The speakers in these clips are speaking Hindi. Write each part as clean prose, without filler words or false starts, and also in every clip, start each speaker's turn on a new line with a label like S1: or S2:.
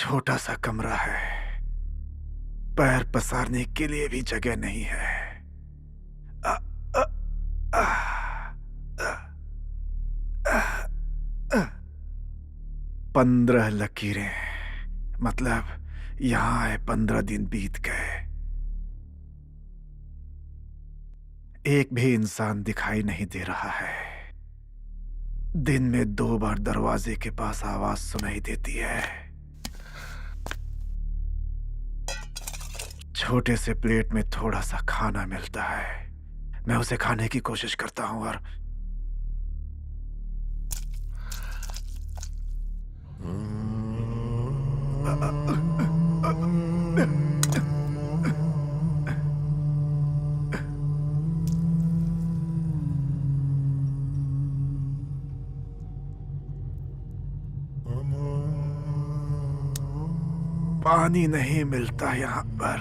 S1: छोटा सा कमरा है, पैर पसारने के लिए भी जगह नहीं है। आ, आ, आ, आ, आ, आ, 15 लकीरें, मतलब यहां आए 15 दिन बीत गए। एक भी इंसान दिखाई नहीं दे रहा है। दिन में 2 बार दरवाजे के पास आवाज सुनाई देती है। छोटे से प्लेट में थोड़ा सा खाना मिलता है। मैं उसे खाने की कोशिश करता हूं और पानी नहीं मिलता यहां पर।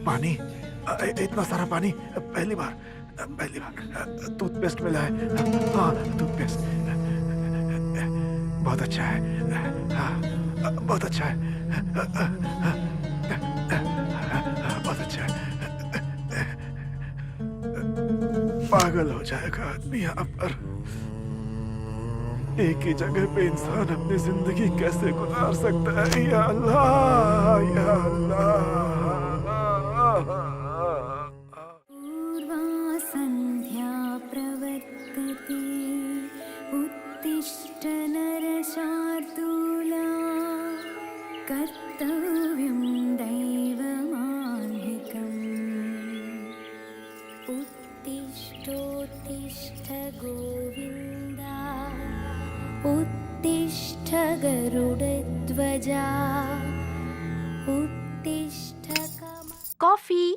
S1: पानी, इतना सारा पानी पहली बार। टूथपेस्ट मिला है। हाँ, टूथपेस्ट बहुत अच्छा है। हाँ, बहुत अच्छा है। बहुत अच्छा है। पागल हो जाएगा आदमी यहाँ पर। एक ही जगह पे इंसान अपनी जिंदगी कैसे गुजार सकता है? या अल्लाह, या अल्लाह।
S2: पूर्वा संध्या प्रवर्तते, उत्तिष्ठ नरशार्दूला, कर्तव्यं दैवमान्धिकम्। उत्तिष्ठोत्तिष्ठ गोविन्दा, उत्तिष्ठ गरुडध्वजा, उत्तिष्ठ
S3: कॉफी।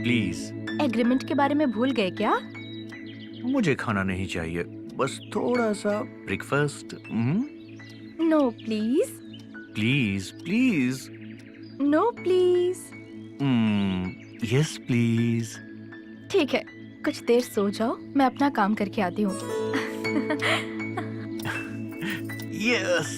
S4: प्लीज।
S3: एग्रीमेंट के बारे में भूल गए क्या?
S4: मुझे खाना नहीं चाहिए, बस थोड़ा सा breakfast.
S3: No please.
S4: Please please.
S3: No please.
S4: Yes please.
S3: ठीक है, कुछ देर सो जाओ, मैं अपना काम करके आती हूँ।
S4: यस।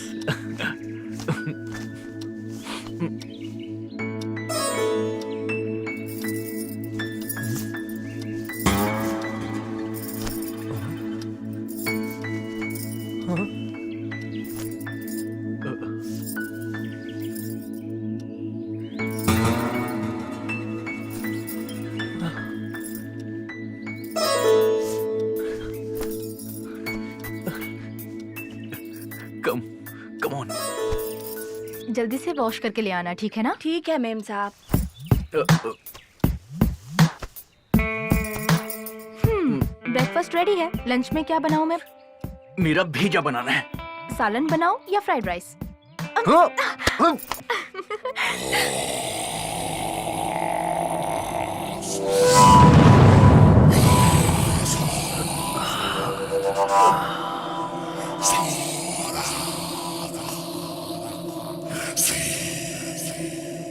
S4: Come on.
S3: जल्दी से वॉश करके ले आना, ठीक है ना?
S5: ठीक है मेम साहब।
S3: ब्रेकफास्ट रेडी है। लंच में क्या बनाऊं मैं?
S4: मेरा भेजा बनाना है।
S3: सालन बनाऊं या फ्राइड राइस?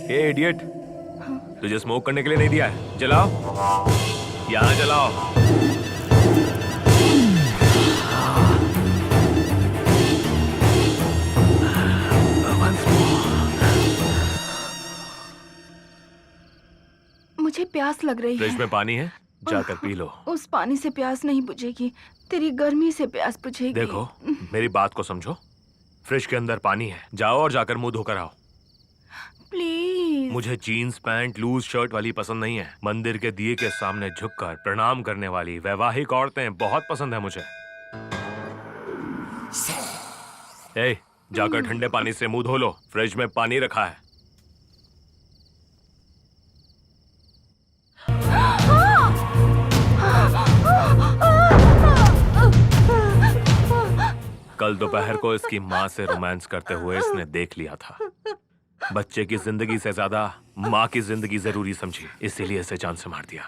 S6: ए इडियट, तुझे स्मोक करने के लिए नहीं दिया है। जलाओ, यहाँ जलाओ।
S5: मुझे प्यास लग रही
S6: फ्रिज
S5: है।
S6: में पानी है, जाकर पी लो।
S5: उस पानी से प्यास नहीं बुझेगी, तेरी गर्मी से प्यास बुझेगी।
S6: देखो, मेरी बात को समझो। फ्रिज के अंदर पानी है, जाओ और जाकर मुंह धोकर आओ।
S5: प्लीज।
S6: मुझे जीन्स पैंट लूज शर्ट वाली पसंद नहीं है। मंदिर के दिए के सामने झुककर प्रणाम करने वाली वैवाहिक औरतें बहुत पसंद है मुझे। ए, जाकर ठंडे पानी से मुंह धो लो, फ्रिज में पानी रखा है। कल दोपहर को इसकी माँ से रोमांस करते हुए इसने देख लिया था। बच्चे की जिंदगी से ज्यादा माँ की जिंदगी जरूरी समझी, इसीलिए इसे जान से मार दिया।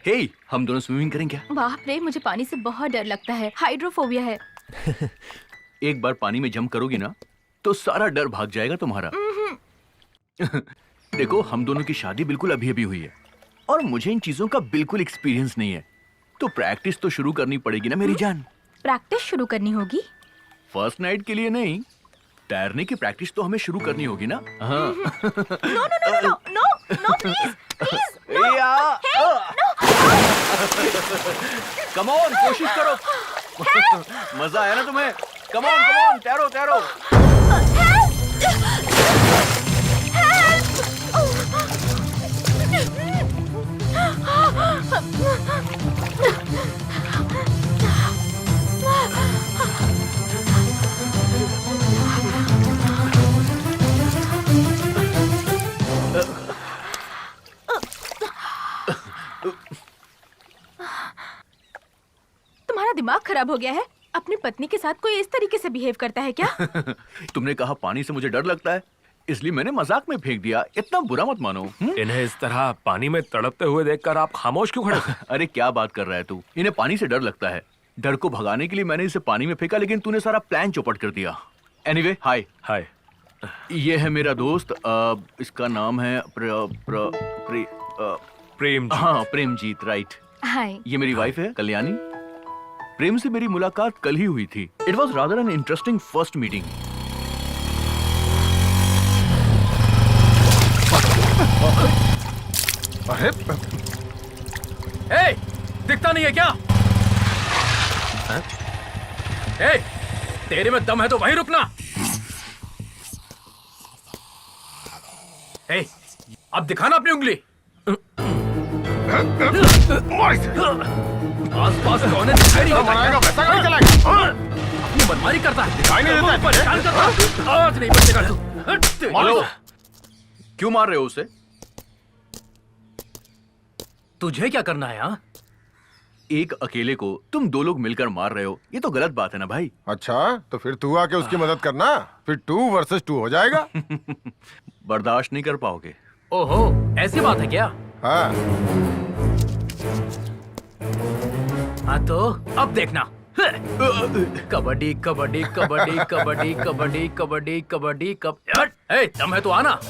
S4: हे, हम दोनों स्विमिंग करेंगे क्या?
S3: बाप रे, मुझे पानी से बहुत डर लगता है, हाइड्रोफोबिया है।
S4: एक बार पानी में जंप करोगी ना तो सारा डर भाग जाएगा तुम्हारा। देखो, हम दोनों की शादी बिल्कुल अभी अभी हुई है और मुझे इन चीजों का बिल्कुल एक्सपीरियंस नहीं है, तो प्रैक्टिस तो शुरू करनी पड़ेगी ना मेरी जान।
S3: प्रैक्टिस शुरू करनी होगी।
S4: फर्स्ट नाइट के लिए नहीं, तैरने की प्रैक्टिस तो हमें शुरू करनी होगी ना। हाँ।
S3: No no no no no no please please.
S4: Come on, कोशिश करो। मजा आया ना तुम्हें? कम ऑन, तैरो तैरो।
S3: तुम्हारा दिमाग खराब हो गया है? अपनी पत्नी के साथ कोई इस तरीके से बिहेव करता है क्या?
S4: तुमने कहा पानी से मुझे डर लगता है, इसलिए मैंने मजाक में फेंक दिया। इतना बुरा मत मानो।
S6: इन्हें इस तरह पानी में तड़पते हुए देखकर आप खामोश क्यों खड़े थे?
S4: अरे क्या बात कर रहा है तू? इन्हें पानी से डर लगता है। डर को भगाने के लिए मैंने इसे पानी में फेंका, लेकिन तूने सारा प्लान चौपट कर दिया। एनीवे, हाय।
S6: हाय।
S4: ये है मेरा दोस्त, इसका नाम है
S6: प्रेम जी।
S4: हाँ, प्रेमजीत, राइट।
S3: हाय।
S4: ये मेरी वाइफ है कल्याणी। प्रेम से मेरी मुलाकात कल ही हुई थी। It was rather an interesting first meeting.
S1: अरे
S6: ए, दिखता नहीं है क्या? ए, तेरे में दम है तो वहीं रुकना। ए, अब दिखाना अपनी उंगली। आसपास कौन है दिखाई नहीं देता। अपनी मनमानी करता है, दिखाई नहीं देता, परेशान करता है। आज नहीं बचेगा तू।
S4: हेलो, क्यों मार रहे हो उसे?
S6: तुझे क्या करना है? हाँ,
S4: एक अकेले को तुम दो लोग मिलकर मार रहे हो, ये तो गलत बात है ना भाई।
S7: अच्छा, तो फिर तू आके उसकी मदद करना, फिर 2 वर्सेस 2 हो जाएगा।
S4: बर्दाश्त नहीं कर पाओगे।
S6: ओहो, ऐसी बात है क्या?
S7: हाँ,
S6: हाँ तो अब देखना। कबड्डी कबड्डी कबड्डी कबड्डी कबड्डी कबड्डी कबड्डी ए, दम है तो आना।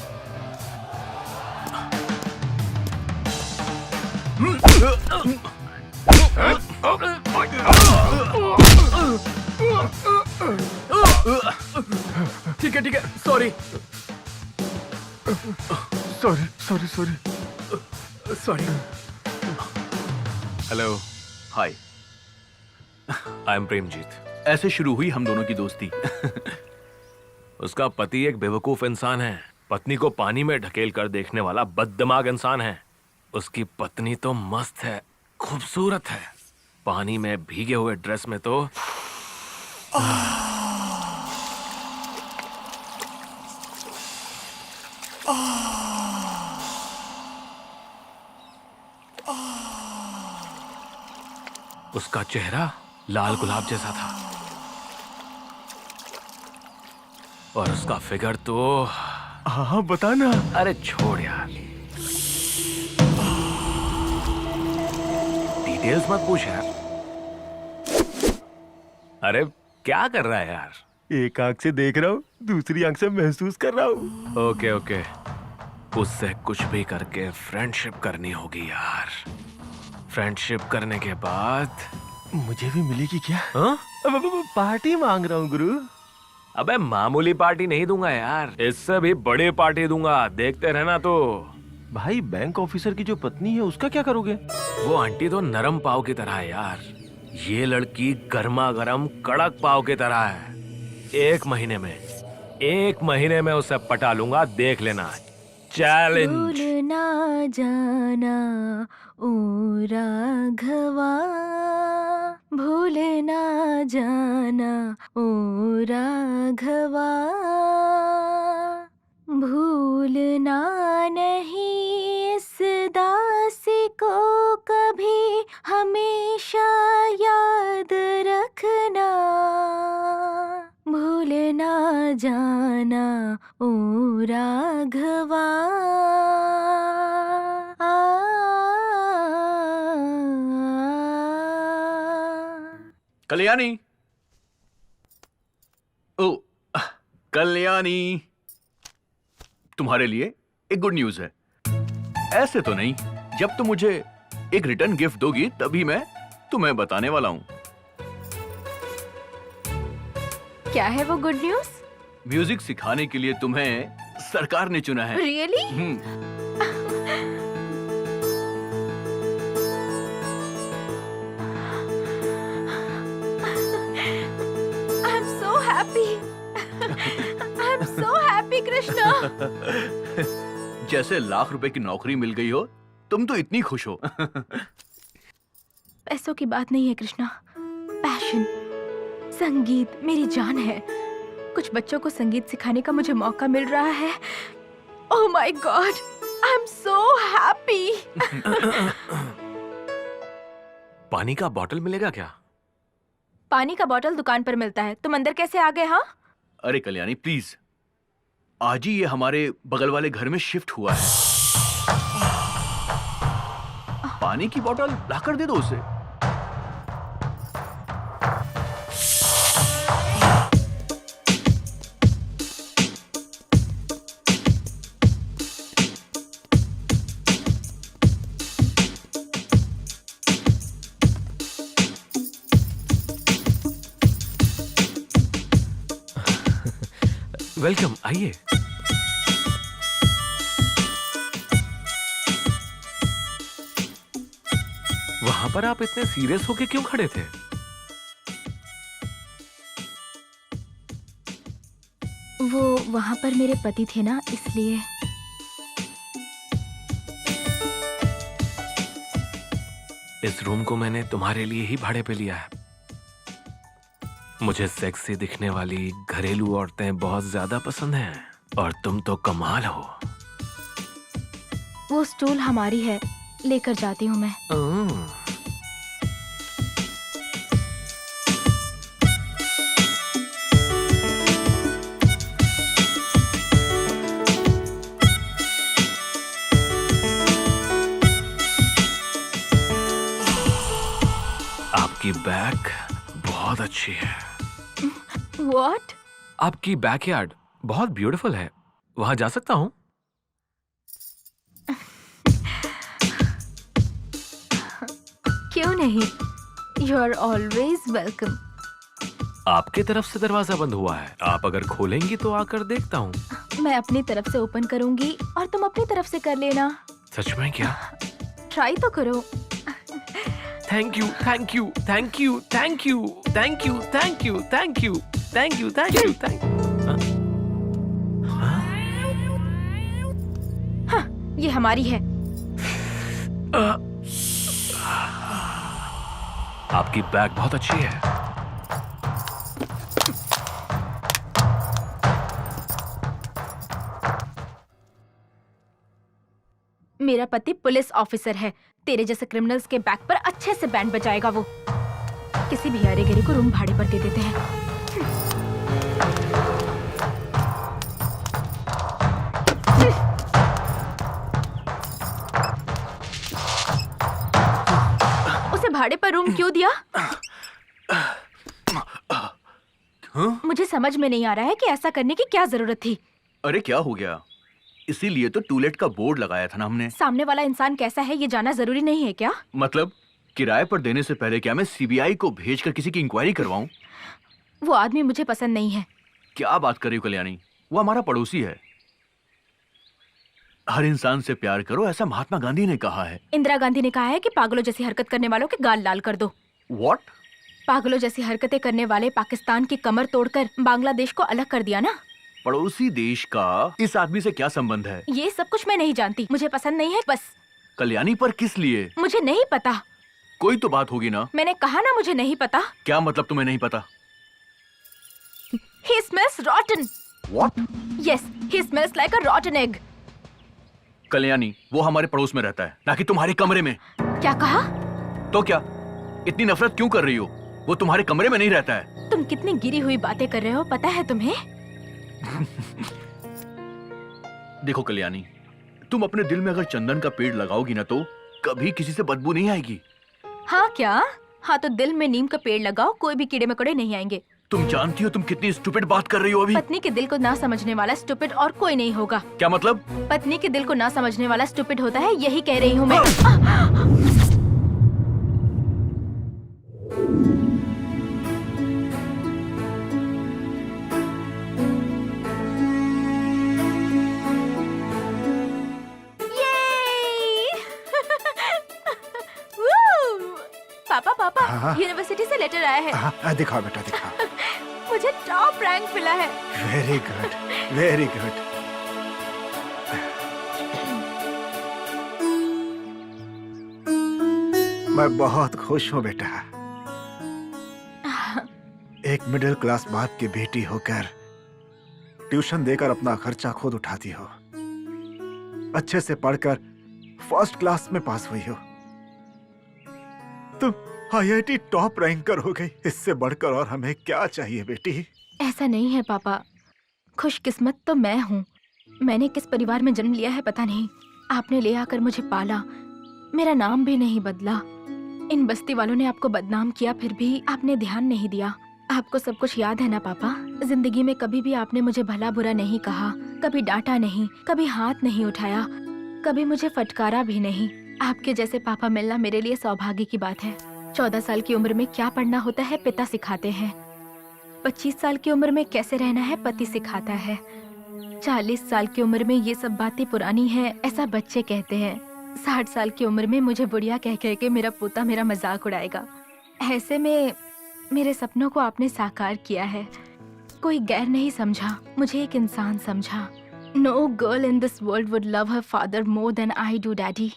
S6: ठीक है, sorry
S7: sorry
S6: sorry.
S4: Hello, hi.
S6: I am Premjit.
S4: ऐसे शुरू हुई हम दोनों की दोस्ती।
S6: उसका पति एक बेवकूफ इंसान है, पत्नी को पानी में ढकेल कर देखने वाला बददिमाग इंसान है। उसकी पत्नी तो मस्त है, खूबसूरत है, पानी में भीगे हुए ड्रेस में तो उसका चेहरा लाल गुलाब जैसा था और उसका फिगर तो
S7: हाँ बता ना।
S6: अरे छोड़ यार, डिटेल्स मत पूछ यार। अरे क्या कर रहा है यार?
S7: एक आंख से देख रहा हूँ, दूसरी आंख से महसूस कर रहा हूँ।
S6: ओके ओके, उससे कुछ भी करके फ्रेंडशिप करनी होगी यार। फ्रेंडशिप करने के बाद
S7: मुझे भी मिलेगी क्या?
S6: हाँ?
S7: अब पार्टी मांग रहा हूँ गुरु।
S6: अबे मामूली पार्टी नहीं दूंगा यार, इससे भी बड़ी पार्टी दूंगा, देखते रहना। तो
S7: भाई, बैंक ऑफिसर की जो पत्नी है उसका क्या करोगे?
S6: वो आंटी तो नरम पाव की तरह है यार, ये लड़की गर्मा गर्म कड़क पाव की तरह है। एक महीने में उसे पटा लूंगा, देख लेना। चैलेंज।
S2: भूल ना जाना ओ राघवा, भूल ना जाना ओ राघवा, भूलना नहीं इस दासी को कभी, हमेशा याद रखना, भूल ना जाना ओ राघवा।
S4: कल्याणी, ओ कल्याणी, तुम्हारे लिए एक गुड न्यूज है। ऐसे तो नहीं, जब तुम मुझे एक रिटर्न गिफ्ट दोगी तभी मैं तुम्हें बताने वाला हूँ।
S2: क्या है वो गुड न्यूज?
S4: म्यूजिक सिखाने के लिए तुम्हें सरकार ने चुना है।
S2: Really? I am so happy. I am so happy Krishna.
S4: जैसे लाख रुपए की नौकरी मिल गई हो, तुम तो इतनी खुश हो।
S2: पैसों की बात नहीं है कृष्णा, पैशन, संगीत मेरी जान है। कुछ बच्चों को संगीत सिखाने का मुझे मौका मिल रहा है। Oh my God, I am so happy.
S6: पानी का बॉटल मिलेगा क्या?
S2: पानी का बॉटल दुकान पर मिलता है, तुम अंदर कैसे आ गए? हाँ,
S4: अरे कल्याणी प्लीज, आज ही ये हमारे बगल वाले घर में शिफ्ट हुआ है। पानी की बोतल लाकर दे दो उसे।
S6: वेलकम, आइए। वहां पर आप इतने सीरियस होके क्यों खड़े थे?
S2: वो वहां पर मेरे पति थे ना, इसलिए।
S6: इस रूम को मैंने तुम्हारे लिए ही भाड़े पे लिया है। मुझे सेक्सी दिखने वाली घरेलू औरतें बहुत ज्यादा पसंद हैं, और तुम तो कमाल हो।
S2: वो स्टूल हमारी है, लेकर जाती हूँ मैं।
S6: आपकी बैक बहुत अच्छी है।
S2: What?
S6: आपकी बैकयार्ड बहुत ब्यूटीफुल है। वहां जा सकता हूँ?
S2: क्यों नहीं? You are always welcome.
S6: आपके तरफ से दरवाजा बंद हुआ है, आप अगर खोलेंगी तो आकर देखता हूँ।
S2: मैं अपनी तरफ से ओपन करूंगी और तुम अपनी तरफ से कर लेना।
S6: सच में क्या?
S2: ट्राई तो करो।
S6: Thank you, thank you, thank you, thank you, thank you, thank you, thank you, thank you, thank you, thank
S2: हाँ, ये हमारी है।
S6: आपकी बैग बहुत अच्छी है।
S2: मेरा पति पुलिस ऑफिसर है। तेरे जैसे क्रिमिनल्स के बैक पर अच्छे से बैंड बजाएगा वो। किसी भी हरे गिरी को रूम भाड़े पर दे देते हैं। उसे भाड़े पर रूम क्यों दिया? मुझे समझ में नहीं आ रहा है कि ऐसा करने की क्या जरूरत थी।
S4: अरे क्या हो गया? इसीलिए तो टूलेट का बोर्ड लगाया था ना हमने।
S2: सामने वाला इंसान कैसा है ये जानना जरूरी नहीं है क्या?
S4: मतलब किराए पर देने से पहले क्या मैं सीबीआई को भेजकर किसी की इंक्वायरी करवाऊं?
S2: वो आदमी मुझे पसंद नहीं है।
S4: क्या बात कर रही हो कल्याणी? वो हमारा पड़ोसी है। हर इंसान से प्यार करो, ऐसा महात्मा गांधी ने कहा है।
S2: इंदिरा गांधी ने कहा है कि पागलों जैसी हरकत करने वालों के गाल लाल कर दो।
S4: What?
S2: पागलों जैसी हरकतें करने वाले पाकिस्तान की कमर तोड़कर बांग्लादेश को अलग कर दिया ना।
S4: पड़ोसी देश का इस आदमी से क्या संबंध है?
S2: ये सब कुछ मैं नहीं जानती, मुझे पसंद नहीं है बस।
S4: कल्याणी पर किस लिए?
S2: मुझे नहीं पता।
S4: कोई तो बात होगी ना।
S2: मैंने कहा ना मुझे नहीं पता।
S4: क्या मतलब तुम्हें नहीं पता?
S2: He smells rotten.
S4: What?
S2: Yes, he smells like a rotten egg.
S4: Kalyani, वो हमारे पड़ोस में रहता है, ना कि तुम्हारे कमरे में।
S2: क्या कहा?
S4: तो क्या? इतनी नफरत क्यों कर रही हो? वो तुम्हारे कमरे में नहीं रहता है।
S2: तुम कितनी गिरी हुई बातें कर रहे हो पता है तुम्हें?
S4: देखो कल्याणी, तुम अपने दिल में अगर चंदन का पेड़ लगाओगी ना तो कभी किसी से बदबू नहीं आएगी।
S2: हाँ क्या? हाँ तो दिल में नीम का पेड़ लगाओ, कोई भी कीड़े मकोड़े नहीं आएंगे।
S4: तुम जानती हो तुम कितनी स्टूपिड बात कर रही हो अभी?
S2: पत्नी के दिल को ना समझने वाला स्टूपिड और कोई नहीं होगा।
S4: क्या मतलब?
S2: पत्नी के दिल को ना समझने वाला स्टूपिड होता है, यही कह रही हूँ मैं। पापा पापा,
S1: हाँ?
S2: यूनिवर्सिटी से लेटर आया है।
S1: हाँ, दिखाओ बेटा दिखाओ।
S2: मुझे टॉप रैंक मिला है।
S1: Very good, very good. मैं बहुत खुश हूँ बेटा। एक मिडिल क्लास बाप की बेटी होकर ट्यूशन देकर अपना खर्चा खुद उठाती हो, अच्छे से पढ़कर फर्स्ट क्लास में पास हुई हो, तुम आईआईटी टॉप रैंकर हो गई। इससे बढ़कर और हमें क्या चाहिए बेटी?
S2: ऐसा नहीं है पापा, खुशकिस्मत तो मैं हूँ। मैंने किस परिवार में जन्म लिया है पता नहीं। आपने ले आकर मुझे पाला, मेरा नाम भी नहीं बदला। इन बस्ती वालों ने आपको बदनाम किया, फिर भी आपने ध्यान नहीं दिया। आपको सब कुछ याद है ना पापा? जिंदगी में कभी भी आपने मुझे भला बुरा नहीं कहा, कभी डांटा नहीं, कभी हाथ नहीं उठाया, कभी मुझे फटकारा भी नहीं। आपके जैसे पापा मिलना मेरे लिए सौभाग्य की बात है। 14 साल की उम्र में क्या पढ़ना होता है पिता सिखाते हैं। 25 साल की उम्र में कैसे रहना है पति सिखाता है। 40 साल की उम्र में ये सब बातें पुरानी हैं, ऐसा बच्चे कहते हैं। 60 साल की उम्र में मुझे बुढ़िया कह कह के मेरा पोता मेरा मजाक उड़ाएगा। ऐसे में मेरे सपनों को आपने साकार किया है। कोई गैर नहीं समझा, मुझे एक इंसान समझा। No girl in this world would love her father more than I do daddy.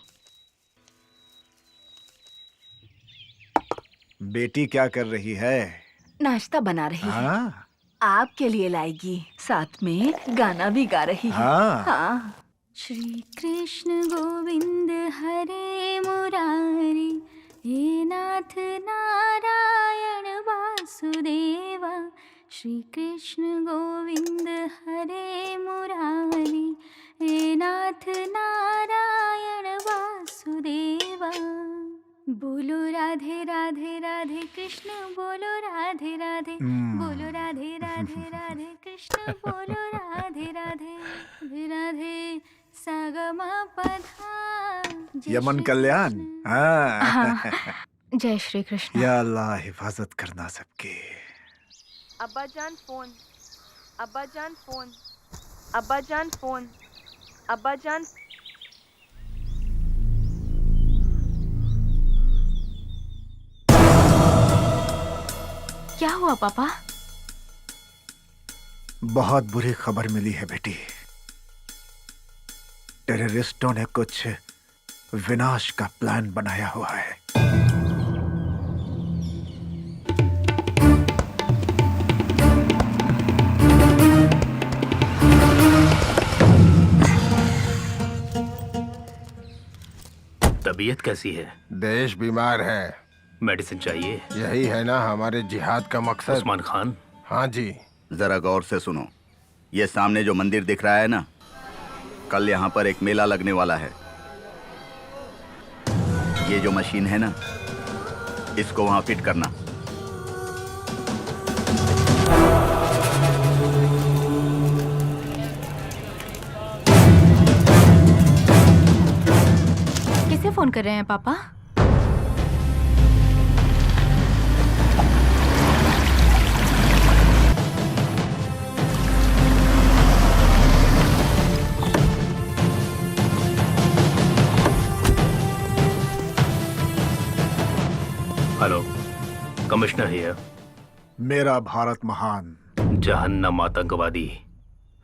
S1: बेटी क्या कर रही है?
S5: नाश्ता बना रही है।
S1: हाँ
S5: आपके लिए लाएगी, साथ में गाना भी गा रही है।
S1: हाँ।
S5: हाँ।
S3: श्री कृष्ण गोविंद हरे मुरारी, हे नाथ नारायण वासुदेवा। श्री कृष्ण गोविंद हरे मुरारी, हे नाथ नारायण वासुदेवा। बोलो राधे राधे राधे कृष्ण, बोलो राधे राधे, बोलो राधे राधे राधे कृष्ण, बोलो राधे राधे राधे राधे। सागमा पधा।
S1: यमन कल्याण। हाँ।
S2: हाँ, जय श्री कृष्ण।
S1: या अल्लाह हिफाजत करना सबकी।
S8: अब्बाजान फोन, अब्बाजान फोन, अब्बाजान फोन, अब्बाजान।
S2: क्या हुआ पापा?
S1: बहुत बुरी खबर मिली है बेटी। टेररिस्टों ने कुछ विनाश का प्लान बनाया हुआ है।
S6: तबीयत कैसी है?
S7: देश बीमार है,
S6: मेडिसिन चाहिए?
S7: यही है ना हमारे जिहाद का मकसद।
S6: उस्मान खान,
S7: हाँ जी।
S9: जरा गौर से सुनो। ये सामने जो मंदिर दिख रहा है ना, कल यहाँ पर एक मेला लगने वाला है। ये जो मशीन है ना, इसको वहाँ फिट करना।
S2: किसे फोन कर रहे हैं पापा?
S6: Hello, commissioner here.
S1: मेरा भारत महान।
S6: जहन्नम आतंकवादी।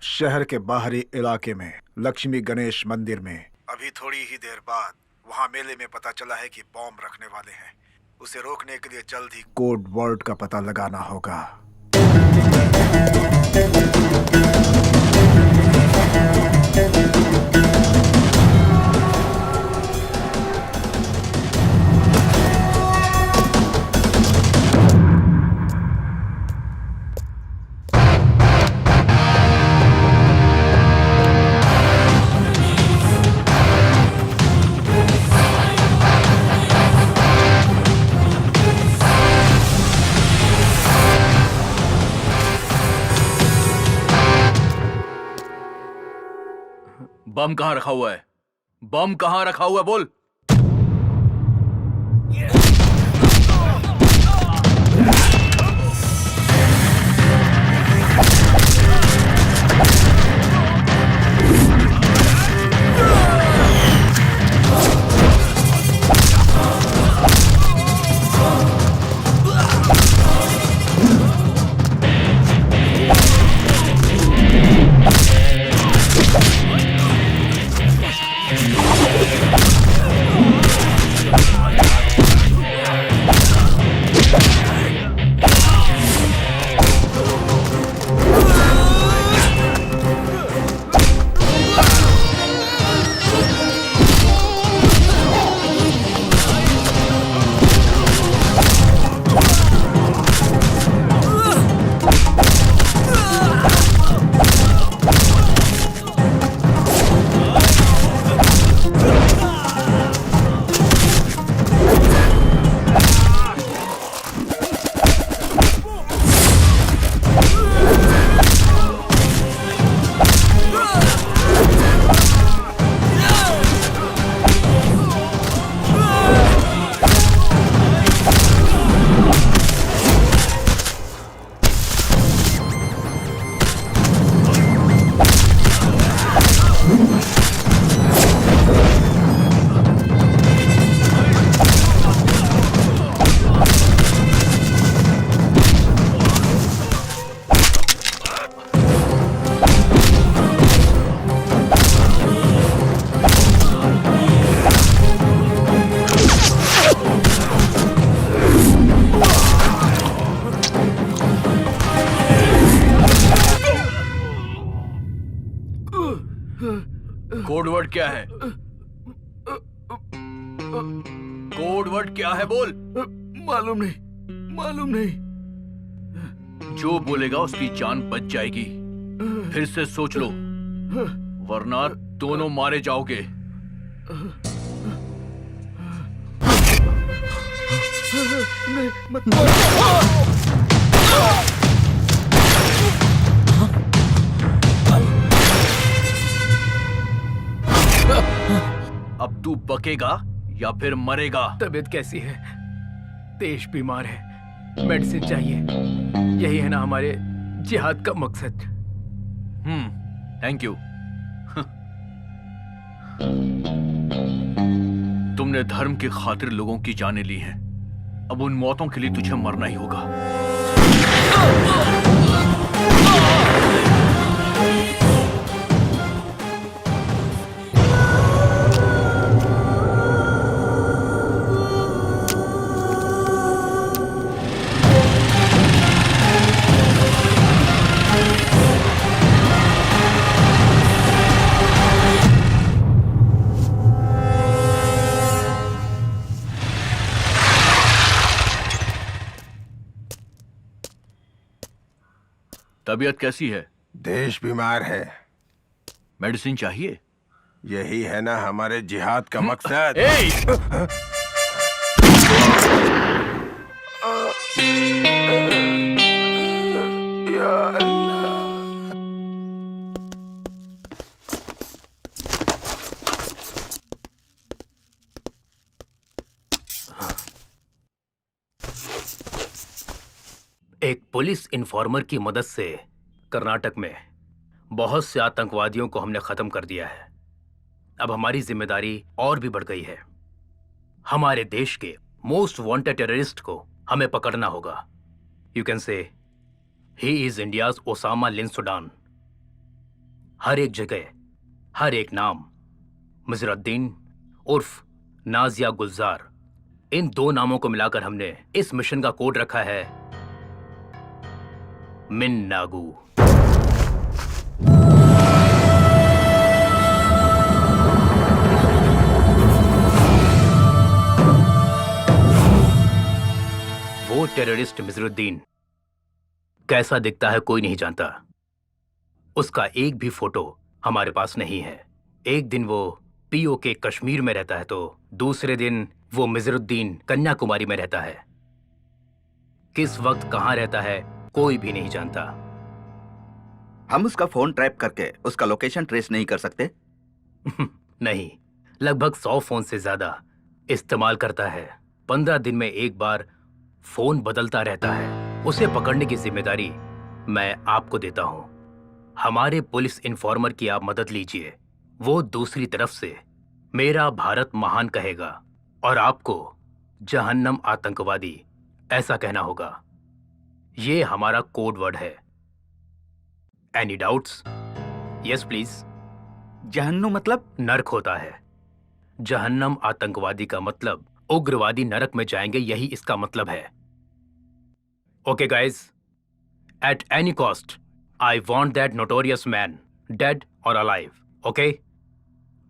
S1: शहर के बाहरी इलाके में लक्ष्मी गणेश मंदिर में अभी थोड़ी ही देर बाद वहाँ मेले में पता चला है कि बॉम्ब रखने वाले हैं। उसे रोकने के लिए जल्द ही कोड वर्ड का पता लगाना होगा।
S4: बम कहाँ रखा हुआ है? बम कहाँ रखा हुआ है बोल। कोड वर्ड क्या है? कोड वर्ड क्या है बोल।
S6: मालूम नहीं।
S4: जो बोलेगा उसकी जान बच जाएगी। फिर से सोच लो, वरना दोनों मारे जाओगे। अब तू बकेगा या फिर मरेगा?
S6: तबीयत कैसी है? देश बीमार है, मेडिसिन चाहिए। यही है ना हमारे जिहाद का मकसद।
S4: Thank you. तुमने धर्म की खातिर लोगों की जानें ली हैं। अब उन मौतों के लिए तुझे मरना ही होगा। तबीयत कैसी है?
S7: देश बीमार है।
S4: मेडिसिन चाहिए?
S7: यही है ना हमारे जिहाद का मकसद। या अल्लाह।
S10: एक पुलिस इन्फॉर्मर की मदद से कर्नाटक में बहुत से आतंकवादियों को हमने खत्म कर दिया है। अब हमारी जिम्मेदारी और भी बढ़ गई है। हमारे देश के मोस्ट वांटेड टेररिस्ट को हमें पकड़ना होगा। You can say he is India's Osama bin Laden. हर एक जगह, हर एक नाम मजरुद्दीन उर्फ नाजिया गुलजार, इन दो नामों को मिलाकर हमने इस मिशन का कोड रखा है मिन नागू। वो टेररिस्ट मजरुद्दीन कैसा दिखता है कोई नहीं जानता। उसका एक भी फोटो हमारे पास नहीं है। एक दिन वो पीओके कश्मीर में रहता है तो दूसरे दिन वो मजरुद्दीन कन्याकुमारी में रहता है। किस वक्त कहां रहता है कोई भी नहीं जानता।
S9: हम उसका फोन ट्रैप करके उसका लोकेशन ट्रेस नहीं कर सकते?
S10: नहीं, लगभग 100 फोन से ज्यादा इस्तेमाल करता है। 15 दिन में एक बार फोन बदलता रहता है। उसे पकड़ने की जिम्मेदारी मैं आपको देता हूं। हमारे पुलिस इन्फॉर्मर की आप मदद लीजिए। वो दूसरी तरफ से मेरा भारत महान कहेगा और आपको जहन्नम आतंकवादी ऐसा कहना होगा। ये हमारा कोड वर्ड है। Any doubts? Yes please.
S9: जहन्नुम मतलब?
S10: नरक होता है। जहन्नम आतंकवादी का मतलब उग्रवादी नरक में जाएंगे, यही इसका मतलब है। Okay guys, at any cost I want that notorious man dead और अलाइव। ओके?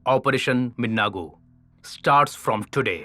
S10: ऑपरेशन मिन्नागो स्टार्ट्स फ्रॉम टुडे।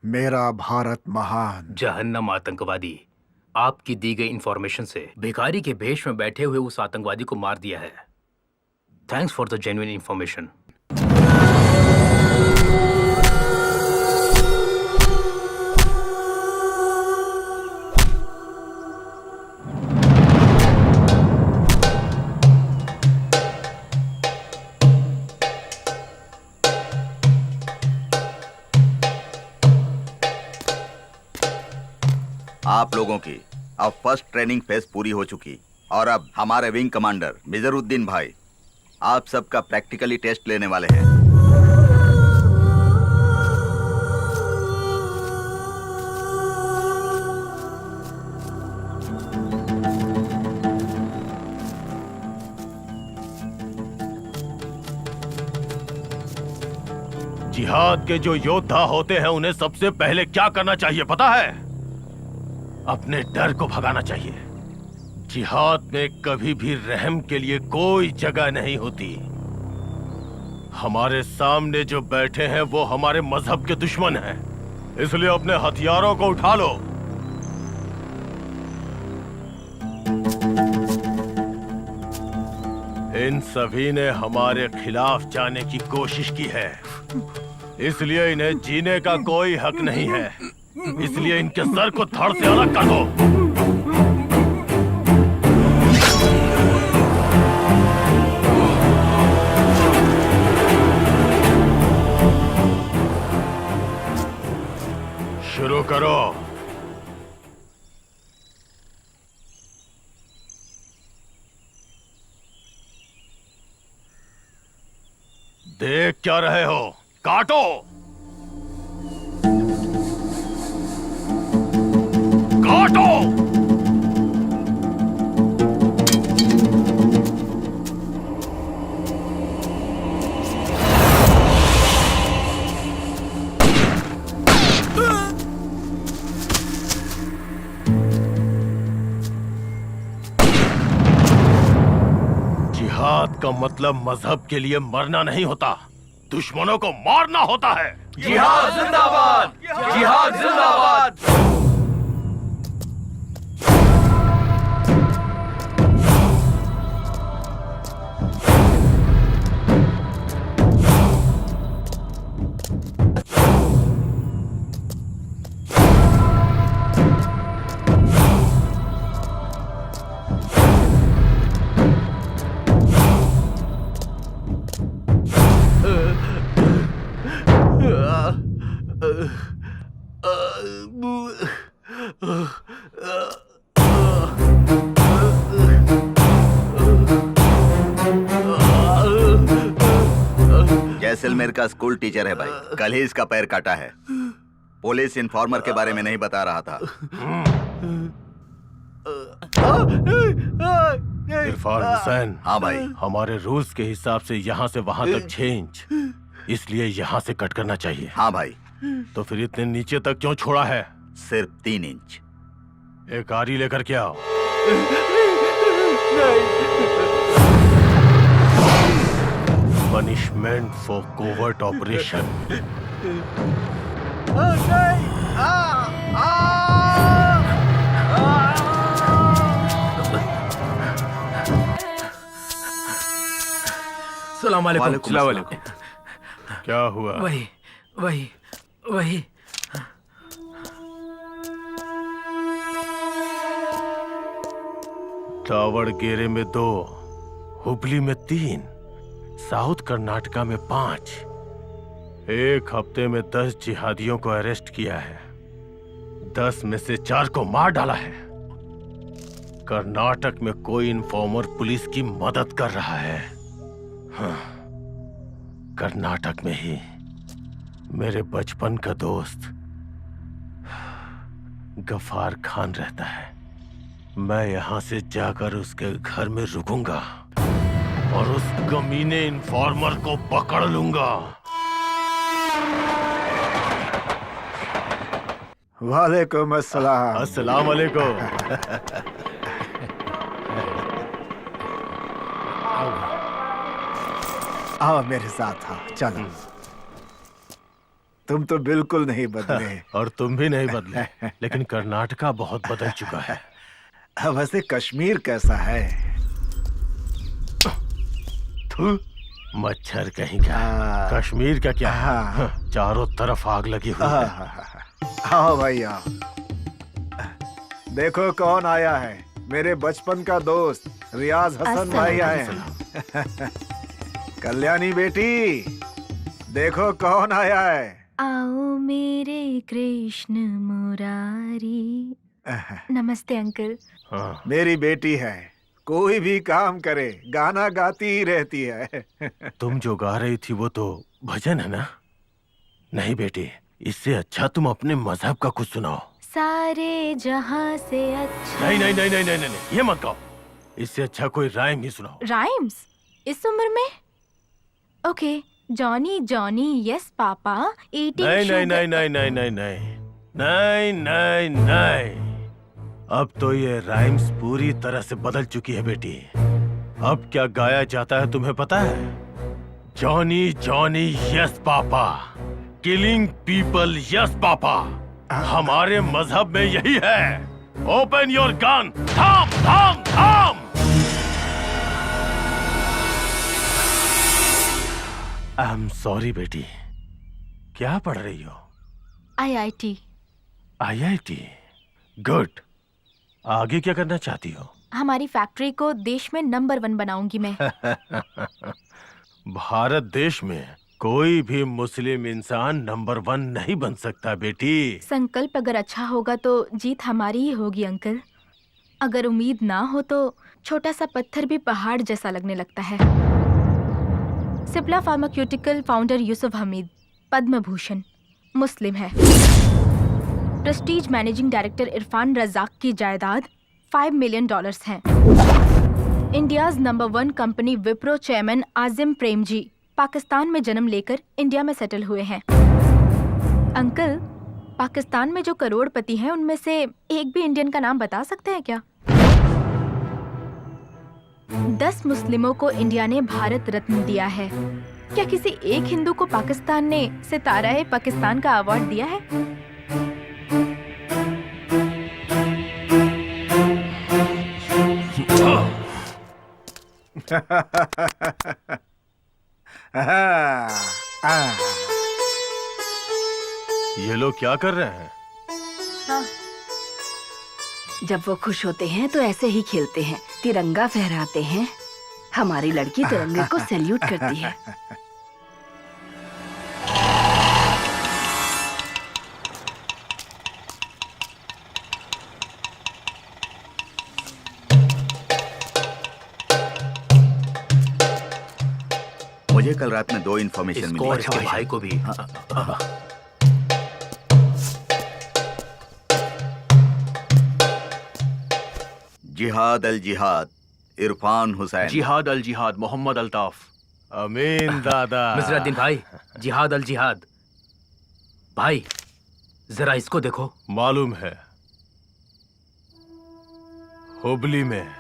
S1: मेरा भारत महान।
S10: जहन्नम आतंकवादी, आपकी दी गई इंफॉर्मेशन से भिखारी के भेष में बैठे हुए उस आतंकवादी को मार दिया है। Thanks for the genuine information.
S9: आप लोगों की अब फर्स्ट ट्रेनिंग फेज पूरी हो चुकी और अब हमारे विंग कमांडर मिजरुद्दीन भाई आप सबका प्रैक्टिकली टेस्ट लेने वाले हैं।
S6: जिहाद के जो योद्धा होते हैं उन्हें सबसे पहले क्या करना चाहिए पता है? अपने डर को भगाना चाहिए। जिहाद में कभी भी रहम के लिए कोई जगह नहीं होती। हमारे सामने जो बैठे हैं वो हमारे मजहब के दुश्मन हैं, इसलिए अपने हथियारों को उठा लो। इन सभी ने हमारे खिलाफ जाने की कोशिश की है, इसलिए इन्हें जीने का कोई हक नहीं है। इसलिए इनके सर को धड़ से अलग कर दो। शुरू करो। देख क्या रहे हो? काटो। काटो। जिहाद का मतलब मजहब के लिए मरना नहीं होता, दुश्मनों को मारना होता है।
S4: जिहाद जिंदाबाद! जिहाद जिंदाबाद!
S9: जैसलमेर का स्कूल टीचर है भाई, कल ही इसका पैर काटा है। पुलिस इन्फॉर्मर के बारे में नहीं बता रहा था।
S11: इरफान हुसैन।
S9: हाँ भाई।
S11: हमारे रूल्स के हिसाब से यहाँ से वहाँ तक 6 इंच, इसलिए यहाँ से कट करना चाहिए।
S9: हाँ भाई।
S11: तो फिर इतने नीचे तक क्यों छोड़ा है?
S9: सिर्फ 3 इंच।
S11: एक आरी लेकर के आओ। Punishment for covert operation.
S10: सलाम वालेकुम।
S6: अस्सलाम वालेकुम।
S11: क्या हुआ?
S10: वही
S11: दावड़गेरे में 2, हुबली में 3, साउथ कर्नाटका में 5। एक हफ्ते में 10 जिहादियों को अरेस्ट किया है। 10 में से 4 को मार डाला है। कर्नाटक में कोई इन्फॉर्मर पुलिस की मदद कर रहा है। हाँ, कर्नाटक में ही मेरे बचपन का दोस्त गफार खान रहता है। मैं यहां से जाकर उसके घर में रुकूंगा और उस कमीने इन्फॉर्मर को पकड़ लूंगा।
S1: वालेकुम अस्सलाम।
S11: अस्सलाम वालेकुम।
S1: आओ मेरे साथ, आओ चलो। तुम तो बिल्कुल नहीं बदले।
S11: और तुम भी नहीं बदले, लेकिन कर्नाटका बहुत बदल चुका है।
S1: वैसे कश्मीर कैसा है?
S11: मच्छर कहीं का। कश्मीर का क्या है? चारों तरफ आग लगी हुई है।
S1: आओ भाई आओ। देखो कौन आया है, मेरे बचपन का दोस्त रियाज हसन भाई आए हैं। कल्याणी बेटी, देखो कौन आया है।
S2: आओ मेरे कृष्ण मुरारी। नमस्ते अंकल।
S1: मेरी बेटी है, कोई भी काम करे गाना गाती ही रहती है।
S11: तुम जो गा रही थी वो तो भजन है ना? नहीं बेटी, इससे अच्छा तुम अपने मजहब का कुछ सुनाओ।
S2: सारे जहां से अच्छा।
S11: नहीं नहीं नहीं नहीं नहीं नहीं, ये मत गाओ। इससे अच्छा कोई राइम ही सुनाओ।
S2: राइम्स इस उम्र में? Okay, Johnny Johnny yes papa eating
S11: नहीं
S2: शुगर।
S11: नहीं नहीं नहीं नहीं नहीं नहीं नहीं नहीं नहीं। अब तो ये राइम्स पूरी तरह से बदल चुकी है बेटी। अब क्या गाया जाता है तुम्हें पता है? Johnny Johnny yes papa, killing people yes papa. हमारे मजहब में यही है। ओपन योर गन, थाम थाम थाम। आई एम सॉरी बेटी। क्या पढ़ रही हो?
S2: IIT।
S11: IIT, good. आगे क्या करना चाहती हो?
S2: हमारी फैक्ट्री को देश में नंबर 1 बनाऊंगी मैं।
S11: भारत देश में कोई भी मुस्लिम इंसान नंबर 1 नहीं बन सकता बेटी।
S2: संकल्प अगर अच्छा होगा तो जीत हमारी ही होगी अंकल। अगर उम्मीद ना हो तो छोटा सा पत्थर भी पहाड़ जैसा लगने लगता है। Cipla pharmaceutical founder Yusuf Hamied, Padma Bhushan, Muslim है। Prestige managing director Irfan Razack की जायदाद $5 मिलियन हैं। India's number 1 company Wipro chairman Azim Premji Pakistan में जन्म लेकर इंडिया में सेटल हुए हैं। अंकल, पाकिस्तान में जो करोड़पति हैं उनमें से एक भी इंडियन का नाम बता सकते हैं क्या? 10 मुस्लिमों को इंडिया ने भारत रत्न दिया है। क्या किसी एक हिंदू को पाकिस्तान ने सितारा पाकिस्तान का अवार्ड दिया है?
S11: ये लोग क्या कर रहे हैं?
S5: हाँ। जब वो खुश होते हैं तो ऐसे ही खेलते हैं, तिरंगा फहराते हैं। हमारी लड़की तिरंगे को सैल्यूट करती है।
S9: मुझे कल रात में 2 इन्फॉर्मेशन
S10: इसको और इसके भाई को भी।
S9: जिहाद अल जिहाद इरफान हुसैन।
S4: जिहाद अल जिहाद मोहम्मद अल्ताफ।
S11: अमीन दादा।
S10: मिजरुद्दीन भाई, जिहाद अल जिहाद। भाई जरा इसको देखो।
S11: मालूम है, हुबली में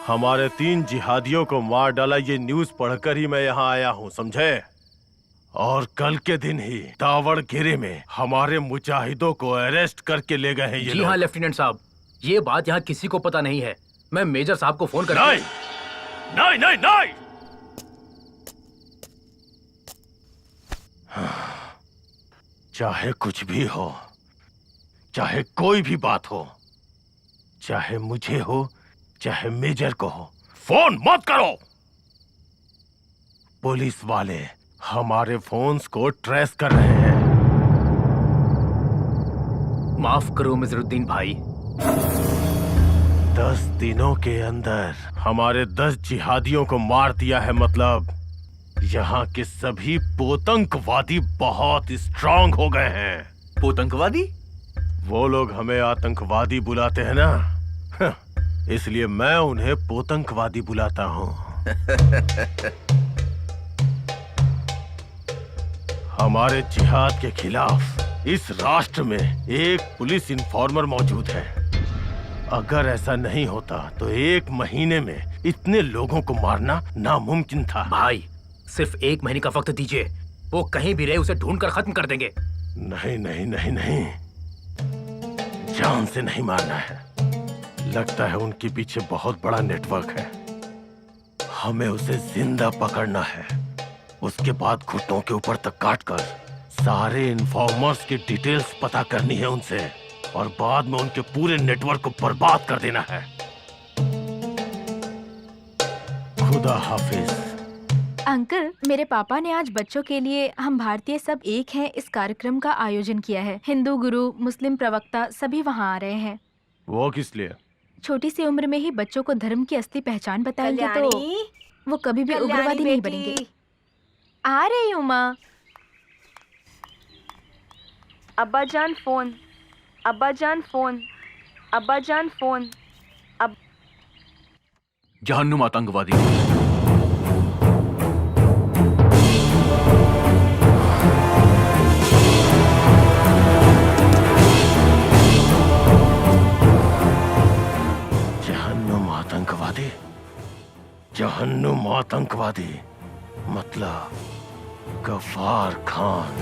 S11: हमारे 3 जिहादियों को मार डाला, ये न्यूज पढ़कर ही मैं यहाँ आया हूँ, समझे? और कल के दिन ही दावड़गिरी में हमारे मुजाहिदों को अरेस्ट करके ले गए हैं ये
S10: जी
S11: लोग।
S10: हाँ लेफ्टिनेंट साहब, ये बात यहाँ किसी को पता नहीं है। मैं मेजर साहब को फोन कर।
S11: नहीं नहीं नहीं नहीं, चाहे कुछ भी हो, चाहे कोई भी बात हो, चाहे मुझे हो चाहे मेजर को हो, फोन मत करो। पुलिस वाले हमारे फोन्स को ट्रेस कर रहे हैं।
S10: माफ करो मिजरुद्दीन भाई।
S11: 10 दिनों के अंदर हमारे 10 जिहादियों को मार दिया है, मतलब यहाँ के सभी पोतंकवादी बहुत स्ट्रांग हो गए हैं।
S4: पोतंकवादी?
S11: वो लोग हमें आतंकवादी बुलाते हैं ना, इसलिए मैं उन्हें पोतंकवादी बुलाता हूँ। हमारे जिहाद के खिलाफ इस राष्ट्र में एक पुलिस इन्फॉर्मर मौजूद है। अगर ऐसा नहीं होता तो 1 महीने में इतने लोगों को मारना नामुमकिन था।
S10: भाई सिर्फ 1 महीने का वक्त दीजिए, वो कहीं भी रहे उसे ढूंढकर खत्म कर देंगे।
S11: नहीं नहीं नहीं नहीं, जान से नहीं मारना है। लगता है उनके पीछे बहुत बड़ा नेटवर्क है, हमें उसे जिंदा पकड़ना है। उसके बाद घुटनों के ऊपर तक काटकर सारे इन्फॉर्मर्स की डिटेल्स पता करनी है उनसे, और बाद में उनके पूरे नेटवर्क को बर्बाद कर देना है। खुदा हाफिज।
S2: अंकल, मेरे पापा ने आज बच्चों के लिए हम भारतीय सब एक हैं इस कार्यक्रम का आयोजन किया है। हिंदू गुरु, मुस्लिम प्रवक्ता सभी वहाँ आ रहे हैं।
S11: वो किस लिए?
S2: छोटी सी उम्र में ही बच्चों को धर्म की असली पहचान बताएंगे तो वो कभी भी उग्रवादी नहीं बनेंगे। आ रही हूँ माँ।
S8: अब्बा जान फोन, अब्बा जान फोन, अब्बा जान फोन।
S4: जहन्नुम आतंकवादी।
S11: जहन्नुम आतंकवादी? जहन्नुम आतंकवादी मतलब गफ्फार खान।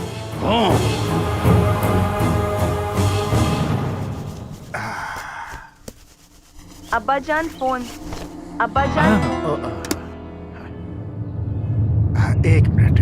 S8: अब्बा जान फोन, अब्बा जान।
S1: 1 मिनट।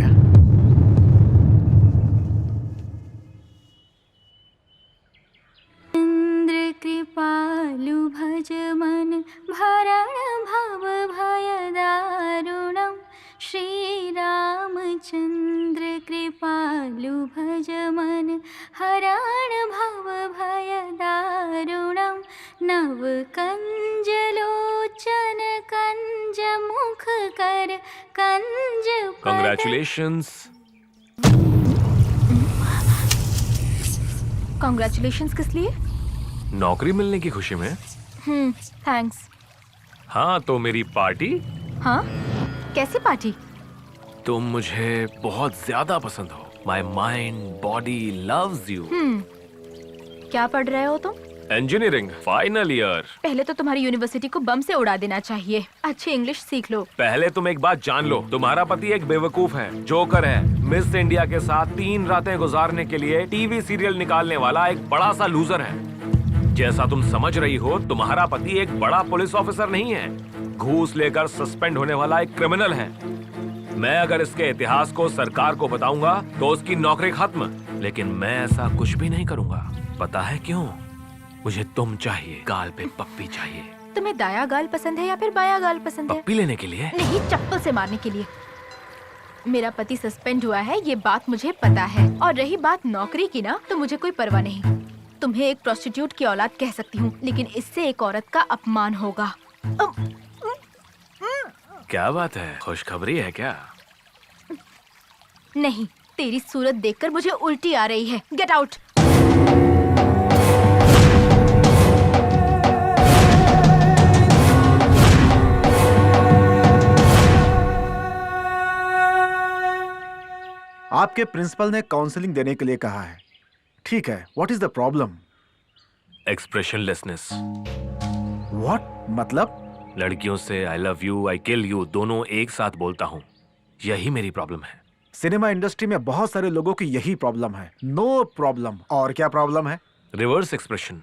S3: इंद्र कृपालु भज मन भरण भव भय दारुणम। श्री रामचंद्र कृपालु भज मन हरण भव भय दारुणम। नव कंज लोचन कंज मुख कर कंज पद।
S6: Congratulations.
S2: कॉन्ग्रेचुलेशंस किस लिए?
S6: नौकरी मिलने की खुशी में।
S2: थैंक्स।
S6: हाँ तो मेरी पार्टी।
S2: हाँ, कैसी पार्टी?
S6: तुम मुझे बहुत ज्यादा पसंद हो। My mind body loves you.
S2: क्या पढ़ रहे हो तुम?
S6: Engineering final year.
S2: पहले तो तुम्हारी यूनिवर्सिटी को बम से उड़ा देना चाहिए। अच्छी इंग्लिश सीख लो।
S6: पहले तुम एक बात जान लो, तुम्हारा पति एक बेवकूफ है, जोकर है, मिस इंडिया के साथ 3 रातें गुजारने के लिए टीवी सीरियल निकालने वाला एक बड़ा सा लूजर है। जैसा तुम समझ रही हो, तुम्हारा पति एक बड़ा पुलिस ऑफिसर नहीं है, घूस लेकर सस्पेंड होने वाला एक क्रिमिनल है। मैं अगर इसके इतिहास को सरकार को बताऊंगा तो उसकी नौकरी खत्म, लेकिन मैं ऐसा कुछ भी नहीं करूंगा। पता है क्यों? मुझे तुम चाहिए, गाल पे पप्पी चाहिए।
S2: तुम्हें दाया गाल पसंद है या फिर बाया गाल पसंद है?
S6: पप्पी लेने के लिए?
S2: नहीं, चप्पल से मारने के लिए। मेरा पति सस्पेंड हुआ है, ये बात मुझे पता है। और रही बात नौकरी की ना, तो मुझे कोई परवाह नहीं। तुम्हें एक प्रोस्टिट्यूट की औलाद कह सकती हूँ, लेकिन इससे एक औरत का अपमान होगा।
S6: क्या बात है? खुशखबरी है क्या?
S2: नहीं, तेरी सूरत देखकर मुझे उल्टी आ रही है। Get out.
S1: आपके प्रिंसिपल ने काउंसलिंग देने के लिए कहा है। ठीक है, what is the problem?
S6: Expressionlessness.
S1: What मतलब?
S6: लड़कियों से I love you, I kill you दोनों एक साथ बोलता हूँ, यही मेरी प्रॉब्लम है।
S1: सिनेमा इंडस्ट्री में बहुत सारे लोगों की यही प्रॉब्लम है। No problem. और क्या प्रॉब्लम है?
S6: Reverse expression.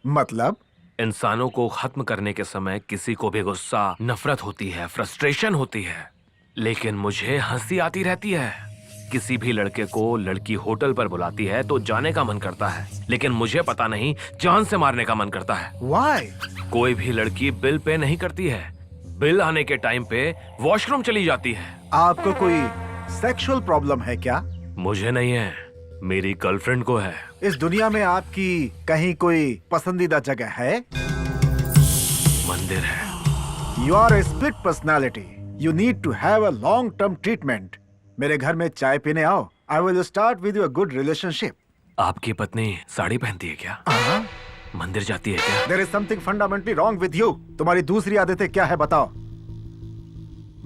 S1: मतलब?
S6: इंसानों को खत्म करने के समय किसी को भी गुस्सा, नफरत होती है, फ्रस्ट्रेशन होती है, लेकिन मुझे हंसी आती रहती है। किसी भी लड़के को लड़की होटल पर बुलाती है तो जाने का मन करता है, लेकिन मुझे पता नहीं जान से मारने का मन करता है।
S1: Why?
S6: कोई भी लड़की बिल पे नहीं करती है, बिल आने के टाइम पे वॉशरूम चली जाती है।
S1: आपको कोई सेक्सुअल प्रॉब्लम है क्या?
S6: मुझे नहीं है, मेरी गर्लफ्रेंड को है।
S1: इस दुनिया में आपकी कहीं कोई पसंदीदा जगह है?
S6: मंदिर है।
S1: You are a split personality. You need to have a long-term treatment. मेरे घर में चाय पीने आओ। I will start with you a good relationship.
S6: आपकी पत्नी साड़ी पहनती है क्या? मंदिर जाती है क्या?
S1: There is something fundamentally wrong with you. तुम्हारी दूसरी आदतें क्या है बताओ?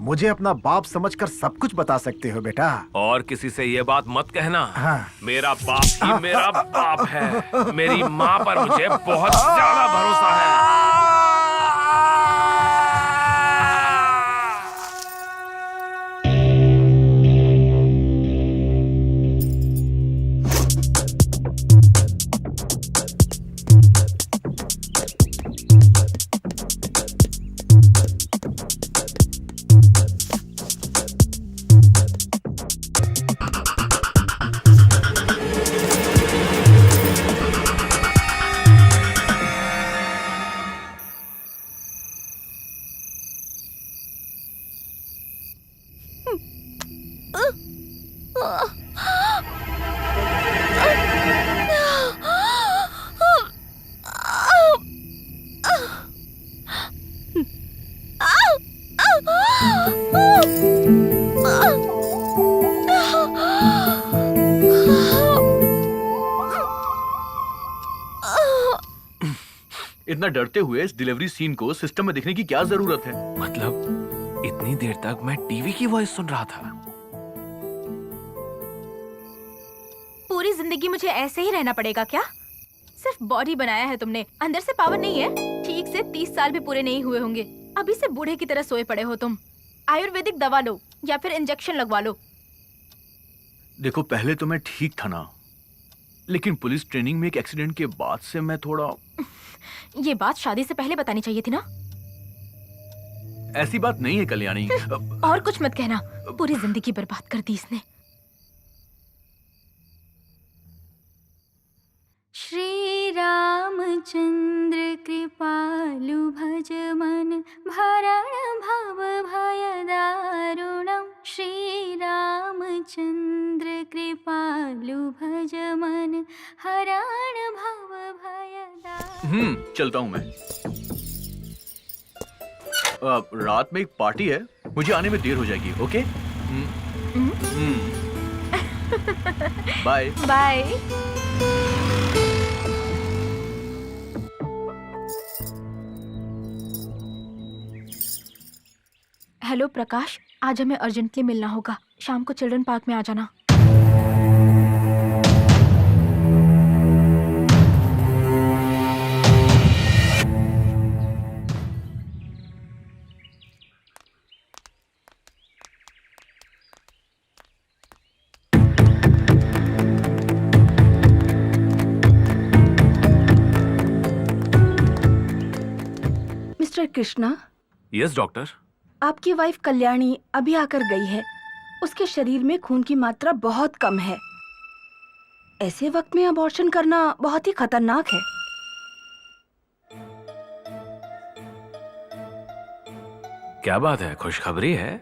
S1: मुझे अपना बाप समझकर सब कुछ बता सकते हो बेटा।
S6: और किसी से ये बात मत कहना।
S1: हाँ।
S6: मेरा बाप ही मेरा बाप है। मेरी माँ पर मुझे बहुत ज्यादा भरोसा है।
S4: इतना डरते हुए इस डिलीवरी सीन को सिस्टम में देखने की क्या जरूरत है?
S6: मतलब इतनी देर तक मैं टीवी की वॉइस सुन रहा था।
S2: पूरी जिंदगी मुझे ऐसे ही रहना पड़ेगा क्या? सिर्फ बॉडी बनाया है तुमने, अंदर से पावर नहीं है। ठीक से 30 साल भी पूरे नहीं हुए होंगे, अभी से बूढ़े की तरह सोए पड़े हो तुम। आयुर्वेदिक दवा लो या फिर इंजेक्शन लगवा लो।
S4: देखो, पहले तो मैं ठीक था ना, लेकिन पुलिस ट्रेनिंग में एक एक्सीडेंट के बाद से मैं थोड़ा...
S2: ये बात शादी से पहले बतानी चाहिए थी ना।
S4: ऐसी बात नहीं है कल्याणी।
S2: और कुछ मत कहना, पूरी जिंदगी बर्बाद कर दी इसने।
S3: श्री रामचंद्र कृपालु भज मन भरण भव भय दारुणम। श्री रामचंद्र कृपालु भज मन हरण भव भय दारुणम।
S4: चलता हूँ मैं। रात में एक पार्टी है, मुझे आने में देर हो जाएगी। Okay, bye
S2: bye. Hello Prakash, आज हमें अर्जेंटली मिलना होगा। शाम को चिल्ड्रन पार्क में आ जाना।
S5: मिस्टर कृष्णा।
S6: Yes doctor.
S5: आपकी वाइफ कल्याणी अभी आकर गई है। उसके शरीर में खून की मात्रा बहुत कम है। ऐसे वक्त में अबॉर्शन करना बहुत ही खतरनाक है।
S6: क्या बात है, खुशखबरी है?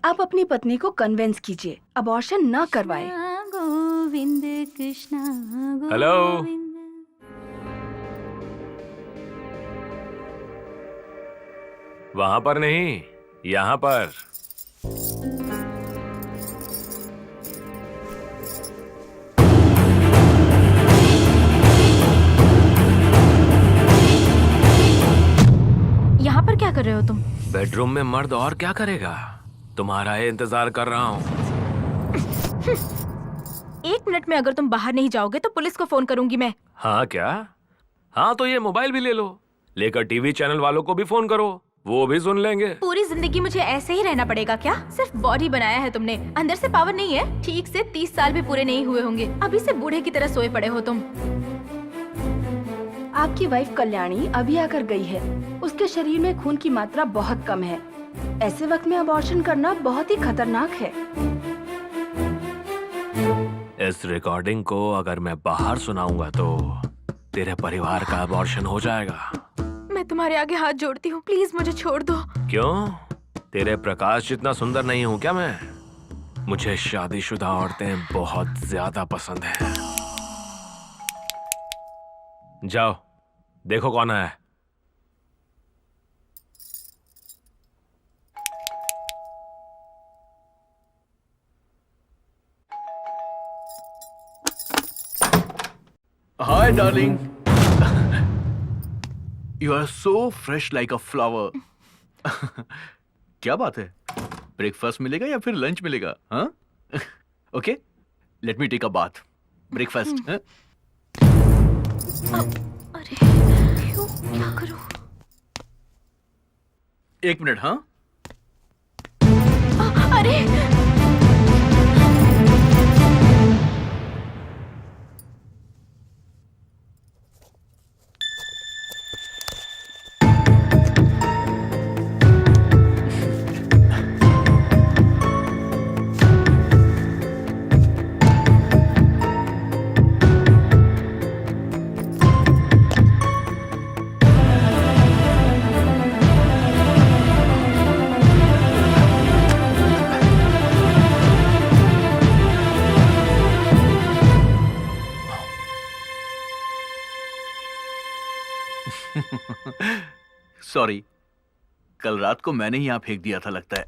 S5: आप अपनी पत्नी को कन्विंस कीजिए, अबॉर्शन ना करवाए।
S3: गोविंद कृष्णा।
S6: हेलो। वहां पर नहीं, यहाँ पर।
S2: रहे हो तुम?
S6: बेडरूम में मर्द और क्या करेगा? तुम्हारा ही इंतजार कर रहा हूँ।
S2: 1 मिनट में अगर तुम बाहर नहीं जाओगे तो पुलिस को फोन करूंगी मैं।
S6: हाँ क्या? हाँ तो ये मोबाइल भी ले लो, लेकर टीवी चैनल वालों को भी फोन करो, वो भी सुन लेंगे।
S2: पूरी जिंदगी मुझे ऐसे ही रहना पड़ेगा क्या? सिर्फ बॉडी बनाया है तुमने, अंदर से पावर नहीं है। ठीक से 30 साल भी पूरे नहीं हुए होंगे, अभी से बूढ़े की तरह सोए पड़े हो तुम।
S5: आपकी वाइफ कल्याणी अभी आकर गई है। उसके शरीर में खून की मात्रा बहुत कम है। ऐसे वक्त में अबॉर्शन करना बहुत ही खतरनाक है।
S6: इस रिकॉर्डिंग को अगर मैं बाहर सुनाऊंगा तो तेरे परिवार का अबॉर्शन हो जाएगा।
S2: मैं तुम्हारे आगे हाथ जोड़ती हूँ, प्लीज मुझे छोड़ दो।
S6: क्यों? तेरे प्रकाश जितना सुंदर नहीं हूँ क्या मैं? मुझे शादीशुदा औरतें बहुत ज्यादा पसंद हैं। जाओ देखो कौन है।
S4: Hi darling, you are so fresh like a flower. क्या बात है, ब्रेकफास्ट मिलेगा या फिर लंच मिलेगा? हाँ okay, let me take a bath. Breakfast.
S2: अरे क्यों, क्या करूं?
S4: 1 मिनट। हाँ
S2: अरे
S4: सॉरी, कल रात को मैंने ही यहाँ फेंक दिया था लगता है।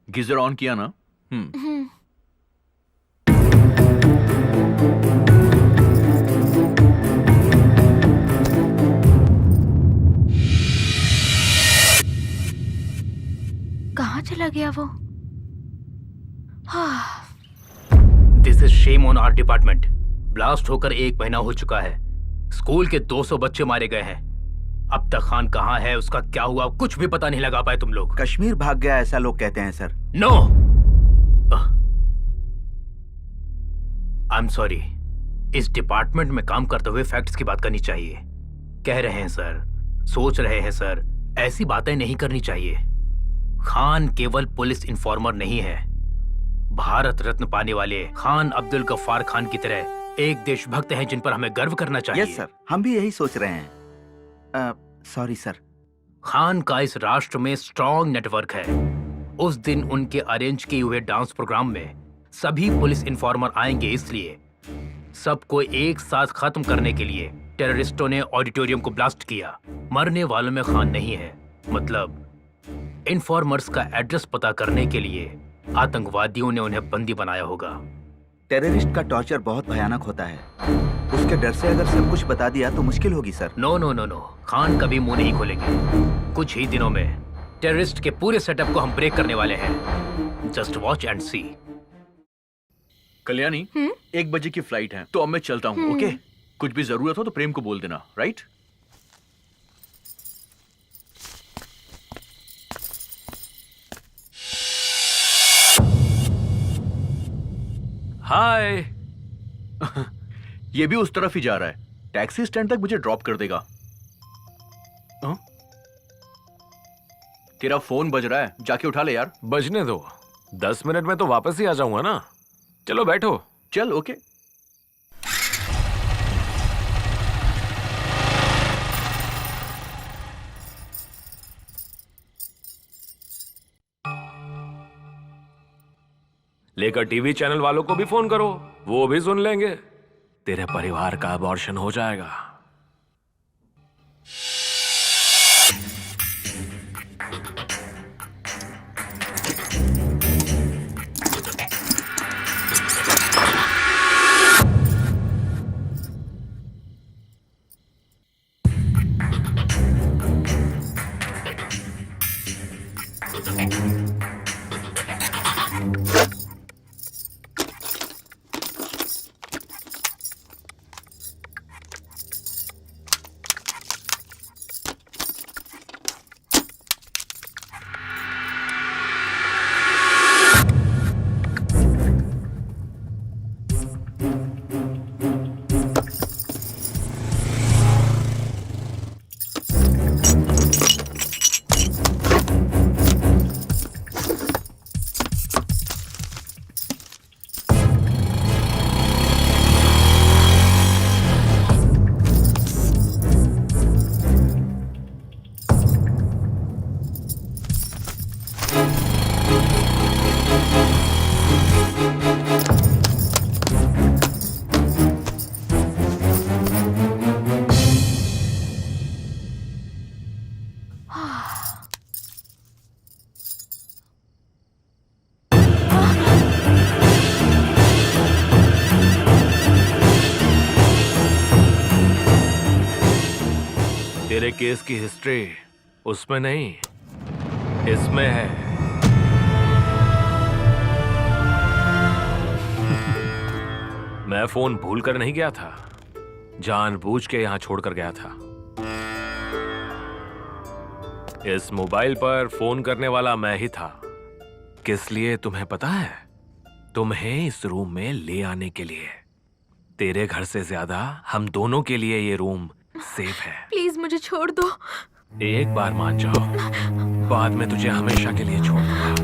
S4: गीजर ऑन किया ना?
S2: कहाँ चला गया वो?
S10: This is shame on our department. Blast होकर 1 महीना हो चुका है। स्कूल के 200 बच्चे मारे गए हैं। अब तक खान कहाँ है, उसका क्या हुआ, कुछ भी पता नहीं लगा पाए तुम लोग।
S9: कश्मीर भाग गया ऐसा लोग कहते हैं sir.
S10: No, I am sorry. इस डिपार्टमेंट में काम करते हुए फैक्ट्स की बात करनी चाहिए। कह रहे हैं सर, सोच रहे हैं सर, ऐसी बातें नहीं करनी चाहिए। खान केवल पुलिस इन्फॉर्मर नहीं है, भारत रत्न पाने वाले खान अब्दुल गफ्फार खान की तरह एक देशभक्त हैं जिन पर हमें गर्व करना चाहिए।
S9: यस सर, हम भी यही सोच रहे हैं। Sorry sir.
S10: खान का इस राष्ट्र में स्ट्रॉन्ग नेटवर्क है। उस दिन उनके अरेंज किए हुए डांस प्रोग्राम में सभी पुलिस इन्फॉर्मर आएंगे, इसलिए सबको एक साथ खत्म करने के लिए टेररिस्टों ने ऑडिटोरियम को ब्लास्ट किया। मरने वालों में खान नहीं है, मतलब इन्फॉर्मर्स का एड्रेस पता करने के लिए आतंकवादियों ने उन्हें बंदी बनाया होगा।
S9: टेररिस्ट का टॉर्चर बहुत भयानक होता है। उसके डर से अगर सब कुछ बता दिया तो मुश्किल होगी sir.
S10: No no no no, Khan कभी मुंह नहीं खोलेंगे। कुछ ही दिनों में टेररिस्ट के पूरे सेटअप को हम ब्रेक करने वाले हैं। जस्ट वॉच एंड सी।
S4: कल्याणी, 1 बजे की फ्लाइट है, तो अब मैं चलता हूँ। ओके, कुछ भी जरूरत हो तो प्रेम को बोल देना, राइट?
S6: हाय।
S4: ये भी उस तरफ ही जा रहा है। टैक्सी स्टैंड तक मुझे ड्रॉप कर देगा। तेरा फोन बज रहा है, जाके उठा ले यार।
S6: बजने दो, 10 मिनट में तो वापस ही आ जाऊंगा ना। चलो बैठो।
S4: चल ओके।
S6: लेकर टीवी चैनल वालों को भी फोन करो, वो भी सुन लेंगे। तेरे परिवार का अबॉर्शन हो जाएगा। तेरे केस की हिस्ट्री उसमें नहीं, इसमें है। मैं फोन भूल कर नहीं गया था, जानबूझ के यहां छोड़कर गया था। इस मोबाइल पर फोन करने वाला मैं ही था। किस लिए तुम्हें पता है? तुम्हें इस रूम में ले आने के लिए। तेरे घर से ज्यादा हम दोनों के लिए ये रूम सेफ है।
S2: प्लीज मुझे छोड़ दो।
S6: एक बार मान जाओ, बाद में तुझे हमेशा के लिए छोड़ दूंगा।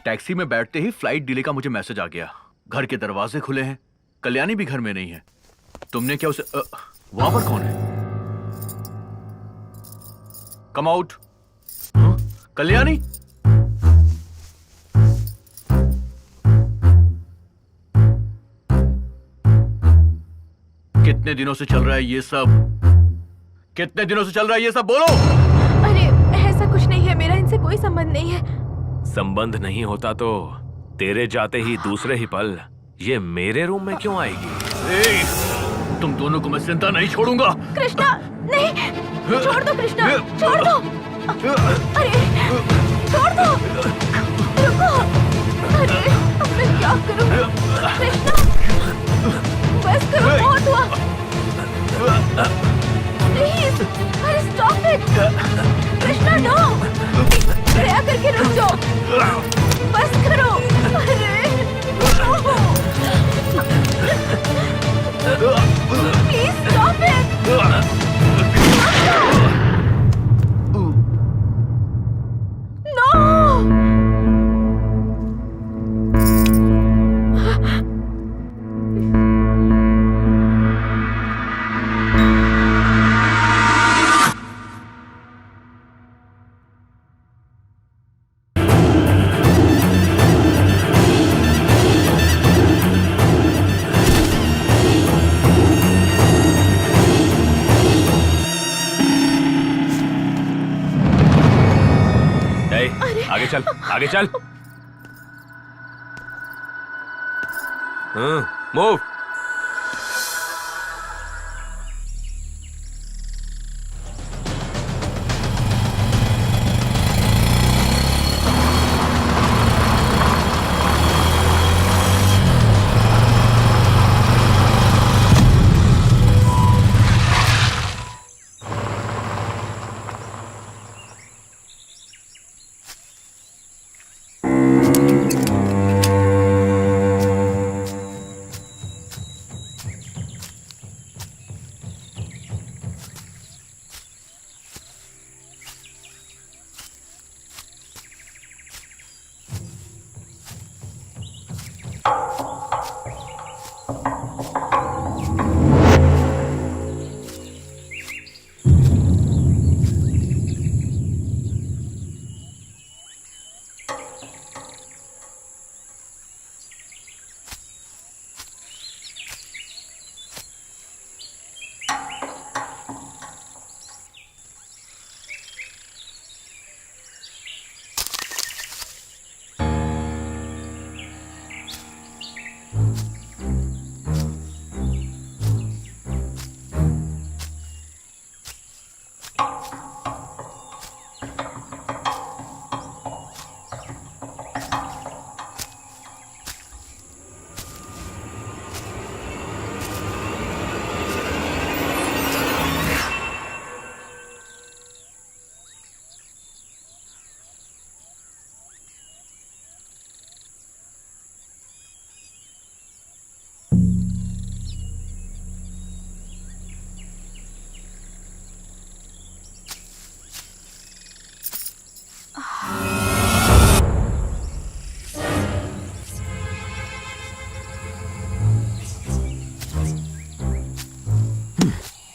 S4: टैक्सी में बैठते ही फ्लाइट डिले का मुझे मैसेज आ गया। घर के दरवाजे खुले हैं, कल्याणी भी घर में नहीं है। तुमने क्या उसे वहां पर कौन है? Come out. कल्याणी, कितने दिनों से चल रहा है ये सब? कितने दिनों से चल रहा है ये सब? बोलो।
S2: अरे ऐसा कुछ नहीं है, मेरा इनसे कोई संबंध नहीं है।
S6: संबंध नहीं होता तो तेरे जाते ही दूसरे ही पल ये मेरे रूम में क्यों आएगी?
S4: तुम दोनों को मैं जिंदा नहीं छोड़ूंगा।
S2: कृष्णा, नहीं, छोड़ दो कृष्णा, छोड़ दो। अरे छोड़ दो, रुको। अरे अब मैं क्या करूं? कृष्णा, बस करो, बहुत हुआ। प्लीज, अरे स्टॉप इट। कृष्णा, नो, दया करके रुक जाओ, बस करो। अरे प्लीज स्टॉप इट। नो।
S6: आगे चल, आगे चल। मूव।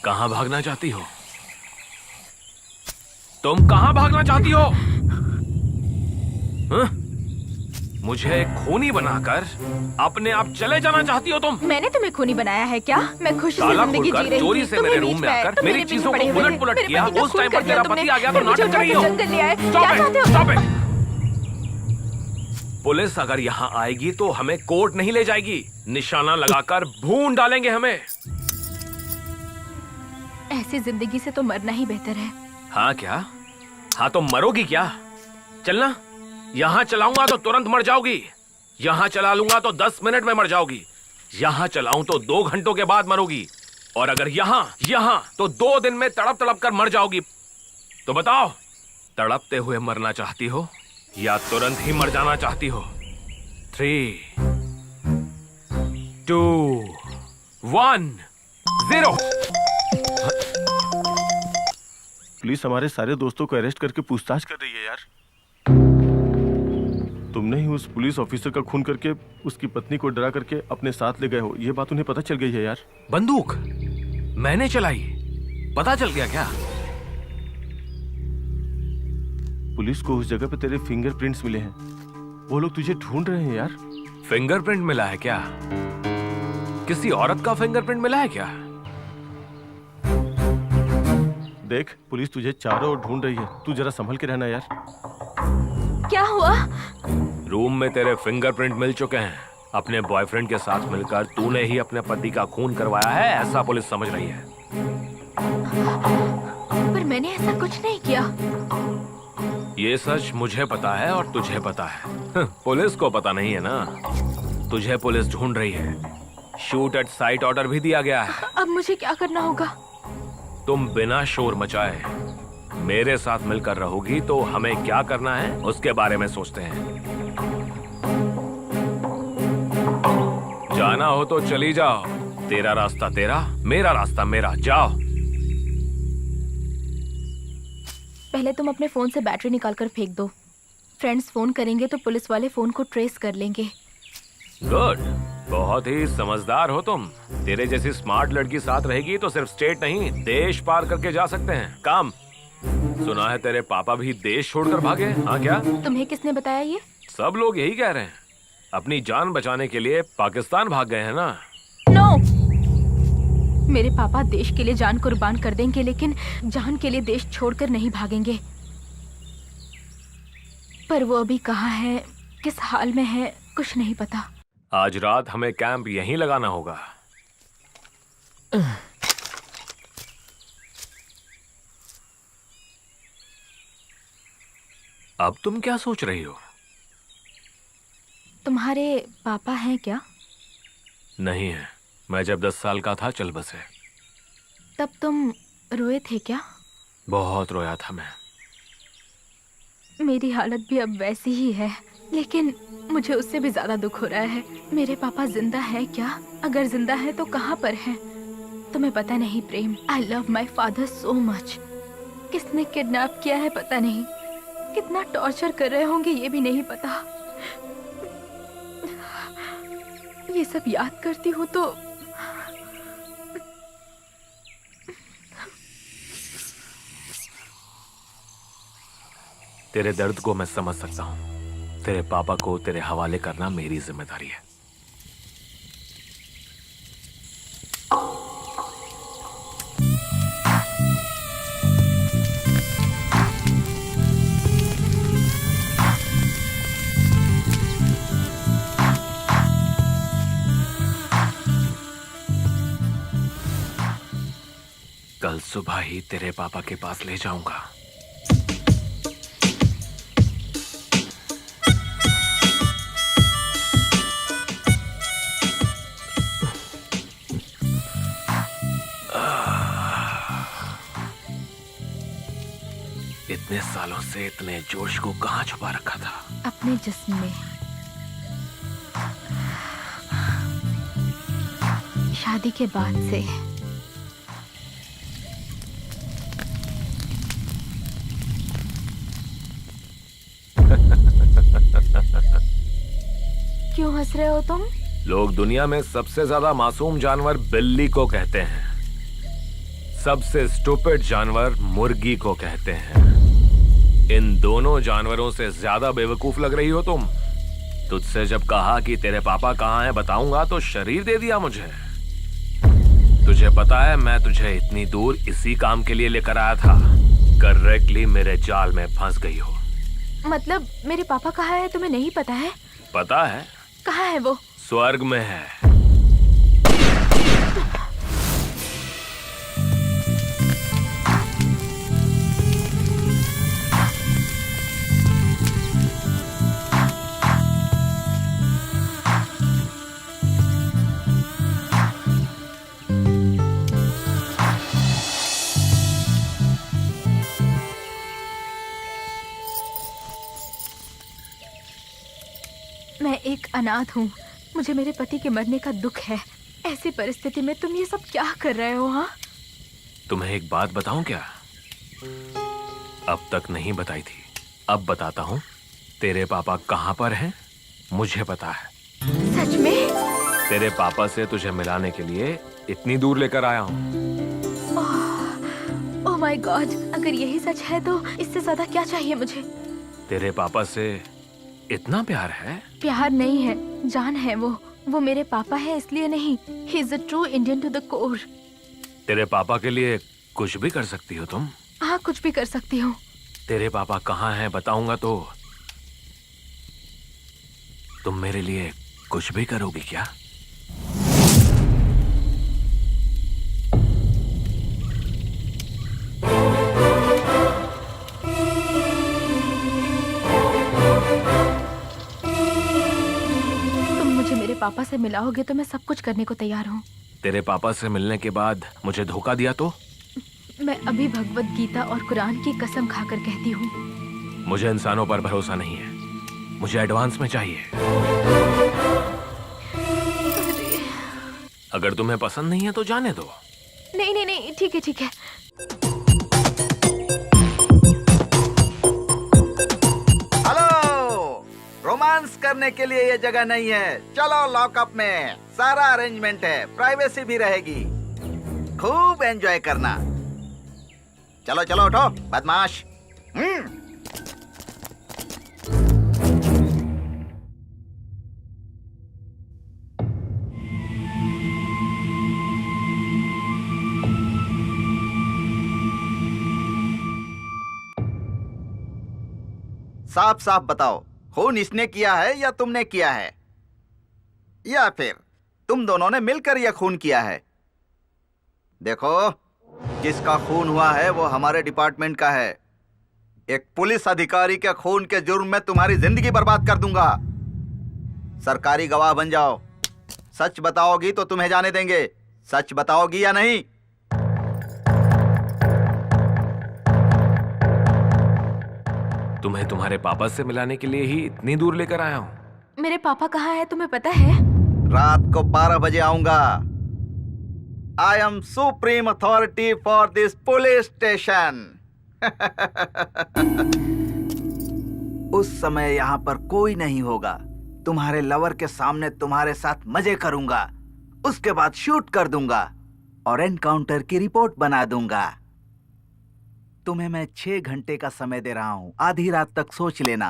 S6: कहां भागना चाहती हो? तुम कहां भागना चाहती हो? मुझे खूनी बनाकर अपने आप चले जाना चाहती हो तुम?
S2: मैंने तुम्हें खूनी बनाया है क्या? मैं खुशी से
S6: ताला
S2: जिंदगी जी
S6: खोलकर
S2: रही
S6: चोरी
S2: थी।
S6: से
S2: तुम्हें
S6: मेरे
S2: बीच
S6: रूम में
S2: में
S6: आकर
S2: तुम
S6: मेरी
S2: मेरे
S6: चीजों
S2: पीछे
S6: को
S2: पड़े हुए
S6: उलट पुलट
S2: मेरे
S6: किया।
S2: पति का
S6: उस
S2: खून
S6: टाइम
S2: कर
S6: पर
S2: दिया
S6: तेरा
S2: तुमने।
S6: पति आ गया तो
S2: फिर मुझे
S6: नाटक कर रही
S2: उठा
S6: हो।
S2: के जंगल ले आए।
S6: Stop
S2: क्या
S6: it,
S2: चाहते हो?
S6: stop it। पुलिस अगर यहाँ आएगी तो हमें कोर्ट नहीं ले जाएगी, निशाना लगाकर भून डालेंगे हमें।
S2: ऐसी जिंदगी से तो मरना ही बेहतर है।
S6: हाँ क्या? हाँ तो मरोगी क्या? चलना, यहाँ चलाऊंगा तो तुरंत मर जाओगी, यहाँ चला लूंगा तो 10 मिनट में मर जाओगी, यहाँ चलाऊं तो 2 घंटों के बाद मरोगी, और अगर यहाँ तो 2 दिन में तड़प तड़प कर मर जाओगी। तो बताओ, तड़पते हुए मरना चाहती हो या तुरंत ही मर जाना चाहती हो? 3, 2, 1, 0।
S11: पुलिस हमारे सारे दोस्तों को अरेस्ट करके पूछताछ कर रही है यार। तुमने ही उस पुलिस ऑफिसर का खून करके उसकी पत्नी को डरा करके अपने साथ ले गए हो, ये बात उन्हें पता चल गई है यार।
S6: बंदूक मैंने चलाई, पता चल गया क्या?
S11: पुलिस को उस जगह पे तेरे फिंगरप्रिंट्स मिले हैं, वो लोग तुझे ढूंढ रहे हैं यार।
S6: फिंगरप्रिंट मिला है क्या? किसी औरत का फिंगरप्रिंट मिला है क्या?
S11: देख, पुलिस तुझे चारों ओर ढूंढ रही है, तू जरा संभल के रहना यार।
S2: क्या हुआ?
S6: रूम में तेरे फिंगरप्रिंट मिल चुके हैं। अपने बॉयफ्रेंड के साथ मिलकर तूने ही अपने पति का खून करवाया है, ऐसा पुलिस समझ रही है।
S2: पर मैंने ऐसा कुछ नहीं किया।
S6: ये सच मुझे पता है और तुझे पता है, पुलिस को पता नहीं है ना। तुझे पुलिस ढूंढ रही है, शूट एट साइट ऑर्डर भी दिया गया है।
S2: अब मुझे क्या करना होगा?
S6: तुम बिना शोर मचाए मेरे साथ मिलकर रहोगी तो हमें क्या करना है उसके बारे में सोचते हैं। जाना हो तो चली जाओ, तेरा रास्ता तेरा, मेरा रास्ता मेरा, जाओ।
S2: पहले तुम अपने फोन से बैटरी निकालकर फेंक दो। फ्रेंड्स फोन करेंगे तो पुलिस वाले फोन को ट्रेस कर लेंगे।
S6: गुड, बहुत ही समझदार हो तुम। तेरे जैसी स्मार्ट लड़की साथ रहेगी तो सिर्फ स्टेट नहीं, देश पार करके जा सकते हैं। काम सुना है तेरे पापा भी देश छोड़कर भागे? हाँ क्या?
S2: तुम्हें किसने बताया ये?
S6: सब लोग यही कह रहे हैं, अपनी जान बचाने के लिए पाकिस्तान भाग गए हैं ना।
S2: नो, मेरे पापा देश के लिए जान कुर्बान कर देंगे, लेकिन जान के लिए देश छोड़कर नहीं भागेंगे। पर वो अभी कहाँ है, किस हाल में है, कुछ नहीं पता।
S6: आज रात हमें कैंप यहीं लगाना होगा। अब तुम क्या सोच रही हो?
S2: तुम्हारे पापा हैं क्या?
S6: नहीं है, मैं जब 10 साल का था चल बसे।
S2: तब तुम रोए थे क्या?
S6: बहुत रोया था मैं।
S2: मेरी हालत भी अब वैसी ही है, लेकिन मुझे उससे भी ज्यादा दुख हो रहा है। मेरे पापा जिंदा है क्या? अगर जिंदा है तो कहाँ पर हैं? तुम्हें पता नहीं Prem, I love my father so much. किसने किडनैप किया है पता नहीं, कितना टॉर्चर कर रहे होंगे ये भी नहीं पता। ये सब याद करती हूँ तो
S6: तेरे दर्द को मैं समझ सकता हूँ। तेरे पापा को तेरे हवाले करना मेरी जिम्मेदारी है। कल सुबह ही तेरे पापा के पास ले जाऊंगा। इतने सालों से इतने जोश को कहाँ छुपा रखा था?
S2: अपने जिस्म में। शादी के बाद से। क्यों हंस रहे हो तुम?
S6: लोग दुनिया में सबसे ज्यादा मासूम जानवर बिल्ली को कहते हैं, सबसे स्टूपिड जानवर मुर्गी को कहते हैं। इन दोनों जानवरों से ज्यादा बेवकूफ लग रही हो तुम। तुझसे जब कहा कि तेरे पापा कहाँ हैं बताऊंगा तो शरीर दे दिया मुझे। तुझे पता है मैं तुझे इतनी दूर इसी काम के लिए लेकर आया था। करेक्टली मेरे जाल में फंस गई हो।
S2: मतलब मेरे पापा कहाँ है तुम्हें नहीं पता है?
S6: पता है।
S2: कहाँ है वो?
S6: स्वर्ग में है।
S2: मैं एक अनाथ हूँ। मुझे मेरे पति के मरने का दुख है। ऐसी परिस्थिति में तुम ये सब क्या कर रहे हो? हाँ,
S6: तुम्हें एक बात बताऊं क्या? अब तक नहीं बताई थी, अब बताता हूँ। तेरे पापा कहाँ पर हैं मुझे पता है।
S2: सच में?
S6: तेरे पापा से तुझे मिलाने के लिए इतनी दूर लेकर आया हूँ।
S2: ओह माय गॉड, अगर यही सच है तो इससे ज्यादा क्या चाहिए मुझे?
S6: तेरे पापा से इतना प्यार है?
S2: प्यार नहीं है, जान है वो मेरे पापा है इसलिए नहीं। He is a true Indian to the core.
S6: तेरे पापा के लिए कुछ भी कर सकती हो तुम?
S2: हाँ, कुछ भी कर सकती हूँ।
S6: तेरे पापा कहाँ हैं बताऊंगा तो तुम मेरे लिए कुछ भी करोगी क्या?
S2: पापा से मिलाओगे तो मैं सब कुछ करने को तैयार हूँ।
S6: तेरे पापा से मिलने के बाद मुझे धोखा दिया तो?
S2: मैं अभी भगवत गीता और कुरान की कसम खाकर कहती हूँ।
S6: मुझे इंसानों पर भरोसा नहीं है, मुझे एडवांस में चाहिए। अगर तुम्हें पसंद नहीं है तो जाने दो।
S2: नहीं नहीं नहीं, ठीक है ठीक है।
S9: रोमांस करने के लिए ये जगह नहीं है। चलो लॉकअप में, सारा अरेंजमेंट है, प्राइवेसी भी रहेगी। खूब एंजॉय करना। चलो चलो उठो बदमाश। साफ साफ बताओ, खून इसने किया है या तुमने किया है, या फिर तुम दोनों ने मिलकर यह खून किया है? देखो, जिसका खून हुआ है वो हमारे डिपार्टमेंट का है। एक पुलिस अधिकारी के खून के जुर्म में तुम्हारी जिंदगी बर्बाद कर दूंगा। सरकारी गवाह बन जाओ। सच बताओगी तो तुम्हें जाने देंगे। सच बताओगी या नहीं?
S6: तुम्हें तुम्हारे पापा से मिलाने के लिए ही इतनी दूर लेकर आया हूँ।
S2: मेरे पापा कहाँ हैं तुम्हें पता है?
S9: रात को 12 बजे आऊंगा। I am supreme authority for this police station. उस समय यहाँ पर कोई नहीं होगा। तुम्हारे लवर के सामने तुम्हारे साथ मजे करूंगा, उसके बाद शूट कर दूंगा और एनकाउंटर की रिपोर्ट बना दूंगा। तुम्हें मैं 6 घंटे का समय दे रहा हूं, आधी रात तक सोच लेना।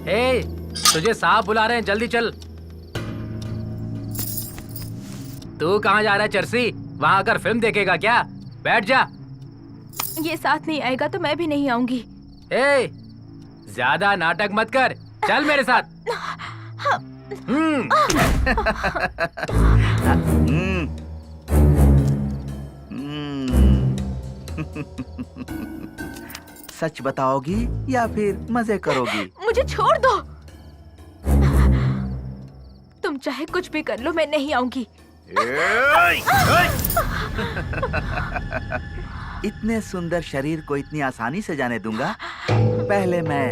S10: ए, तुझे साहब बुला रहे हैं, जल्दी चल। तू कहाँ जा रहा है चर्सी? वहां आकर फिल्म देखेगा क्या? बैठ जा।
S2: ये साथ नहीं आएगा तो मैं भी नहीं आऊंगी।
S10: ए, ज्यादा नाटक मत कर, चल मेरे साथ।
S9: सच बताओगी या फिर मजे करोगी?
S2: मुझे छोड़ दो। तुम चाहे कुछ भी कर लो, मैं नहीं आऊंगी।
S9: इतने सुंदर शरीर को इतनी आसानी से जाने दूंगा? पहले मैं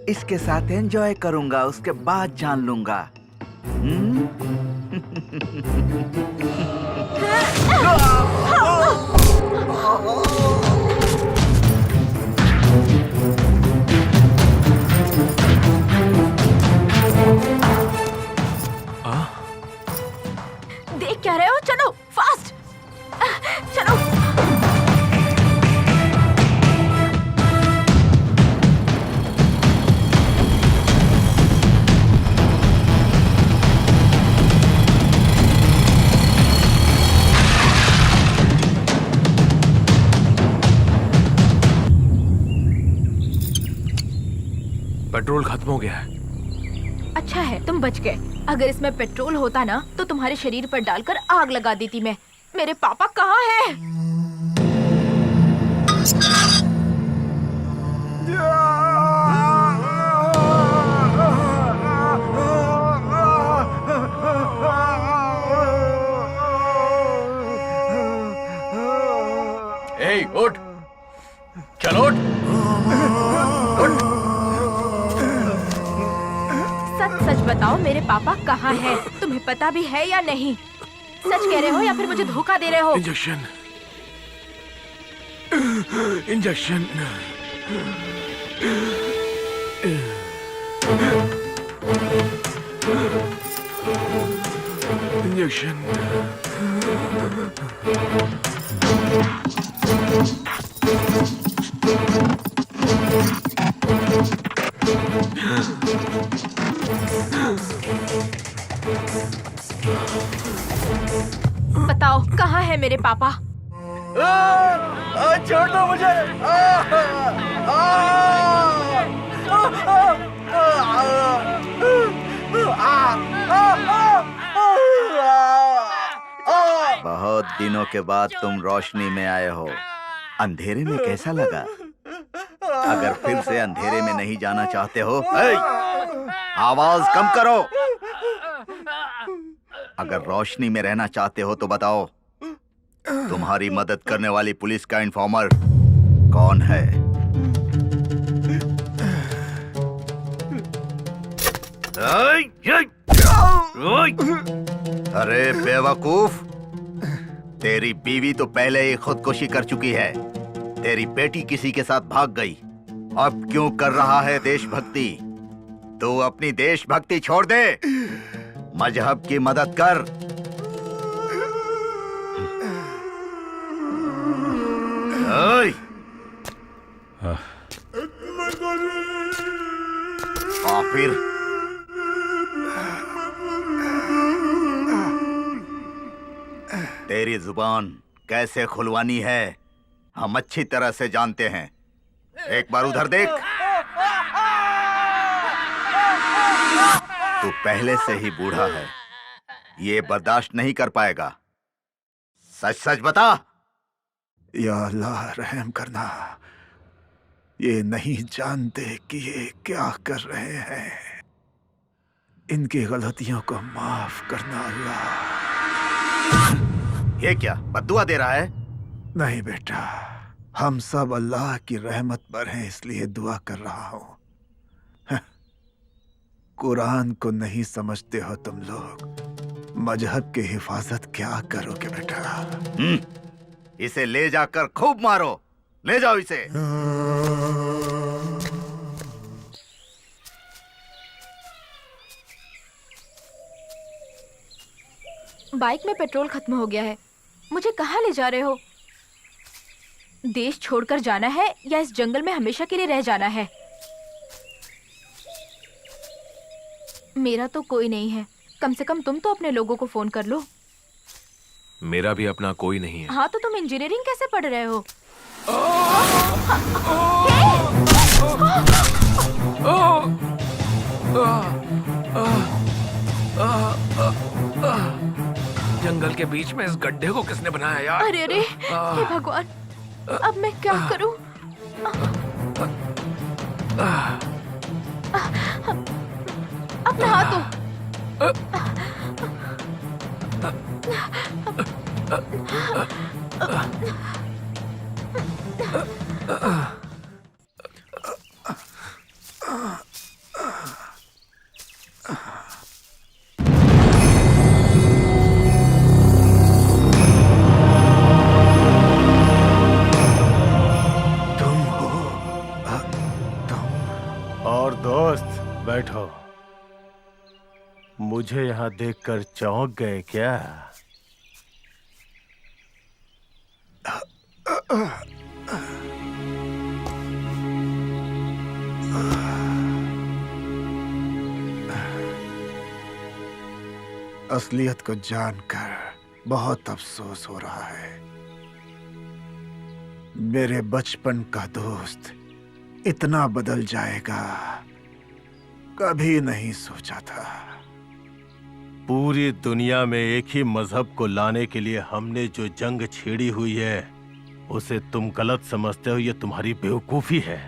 S9: इसके साथ एंजॉय करूंगा, उसके बाद जान लूंगा।
S2: क्या रहे हो? चलो फास्ट, चलो।
S6: पेट्रोल खत्म हो गया है।
S2: अच्छा है तुम बच गए। अगर इसमें पेट्रोल होता ना तो तुम्हारे शरीर पर डालकर आग लगा देती मैं। मेरे पापा कहाँ हैं?
S4: ए, उठ, चलो उठ।
S2: सच सच बताओ मेरे पापा कहाँ हैं? तुम्हें पता भी है या नहीं? सच कह रहे हो या फिर मुझे धोखा दे रहे हो?
S6: Injection, injection, injection.
S2: बताओ कहाँ है मेरे पापा?
S4: छोड़ दो मुझे।
S9: बहुत दिनों के बाद तुम रोशनी में आए हो। अंधेरे में कैसा लगा? अगर फिर से अंधेरे में नहीं जाना चाहते हो, आवाज कम करो। अगर रोशनी में रहना चाहते हो तो बताओ, तुम्हारी मदद करने वाली पुलिस का इन्फॉर्मर कौन है? अरे बेवकूफ, तेरी बीवी तो पहले ही खुदकुशी कर चुकी है। तेरी बेटी किसी के साथ भाग गई। अब क्यों कर रहा है देशभक्ति? तू अपनी देशभक्ति छोड़ दे, मजहब की मदद कर। फिर तेरी जुबान कैसे खुलवानी है हम अच्छी तरह से जानते हैं। एक बार उधर देख। तू पहले से ही बूढ़ा है, ये बर्दाश्त नहीं कर पाएगा। सच सच बता।
S1: या अल्लाह रहम करना, ये नहीं जानते कि ये क्या कर रहे हैं। इनकी गलतियों को माफ करना अल्लाह।
S9: ये क्या बद्दुआ दे रहा है?
S1: नहीं बेटा, हम सब अल्लाह की रहमत पर हैं इसलिए दुआ कर रहा हूँ। कुरान को नहीं समझते हो तुम लोग। मजहब की हिफाजत क्या करोगे बेटा?
S9: इसे ले जाकर खूब मारो। ले जाओ इसे।
S2: बाइक में पेट्रोल खत्म हो गया है। मुझे कहाँ ले जा रहे हो? देश छोड़कर जाना है या इस जंगल में हमेशा के लिए रह जाना है? मेरा तो कोई नहीं है। कम से कम तुम तो अपने लोगों को फोन कर लो।
S6: मेरा भी अपना कोई नहीं है।
S2: हाँ तो तुम इंजीनियरिंग कैसे पढ़ रहे हो?
S6: जंगल के बीच में इस गड्ढे को किसने बनाया यार?
S2: अरे अरे, हे भगवान, अब मैं क्या करूं? अपना हाथ दो।
S11: और दोस्त बैठो। मुझे यहाँ देखकर चौंक गए क्या?
S1: असलियत को जानकर बहुत अफसोस हो रहा है। मेरे बचपन का दोस्त इतना बदल जाएगा कभी नहीं सोचा था।
S11: पूरी दुनिया में एक ही मजहब को लाने के लिए हमने जो जंग छेड़ी हुई है उसे तुम गलत समझते हो, ये तुम्हारी बेवकूफी है।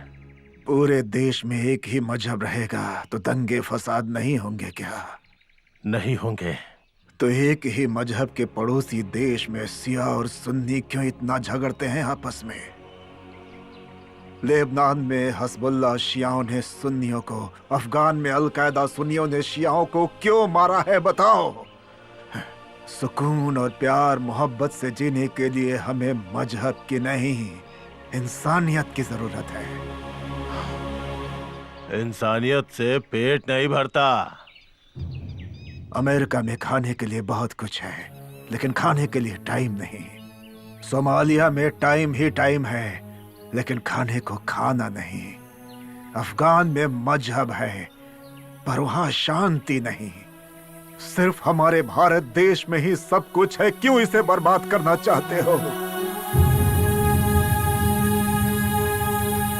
S1: पूरे देश में एक ही मजहब रहेगा तो दंगे फसाद नहीं होंगे क्या?
S11: नहीं होंगे।
S1: तो एक ही मजहब के पड़ोसी देश में सिया और सुन्नी क्यों इतना झगड़ते हैं आपस में? लेबनान में हस्बुल्ला शियाओं ने सुन्नियों को, अफगान में अलकायदा सुन्नियों ने शियाओं को क्यों मारा है बताओ? सुकून और प्यार मोहब्बत से जीने के लिए हमें मजहब की नहीं, इंसानियत की जरूरत है।
S11: इंसानियत से पेट नहीं भरता।
S1: अमेरिका में खाने के लिए बहुत कुछ है, लेकिन खाने के लिए टाइम नहीं। सोमालिया में टाइम ही टाइम है, लेकिन खाने को खाना नहीं। अफगान में मजहब है, पर वहां शांति नहीं। सिर्फ हमारे भारत देश में ही सब कुछ है, क्यों इसे बर्बाद करना चाहते हो?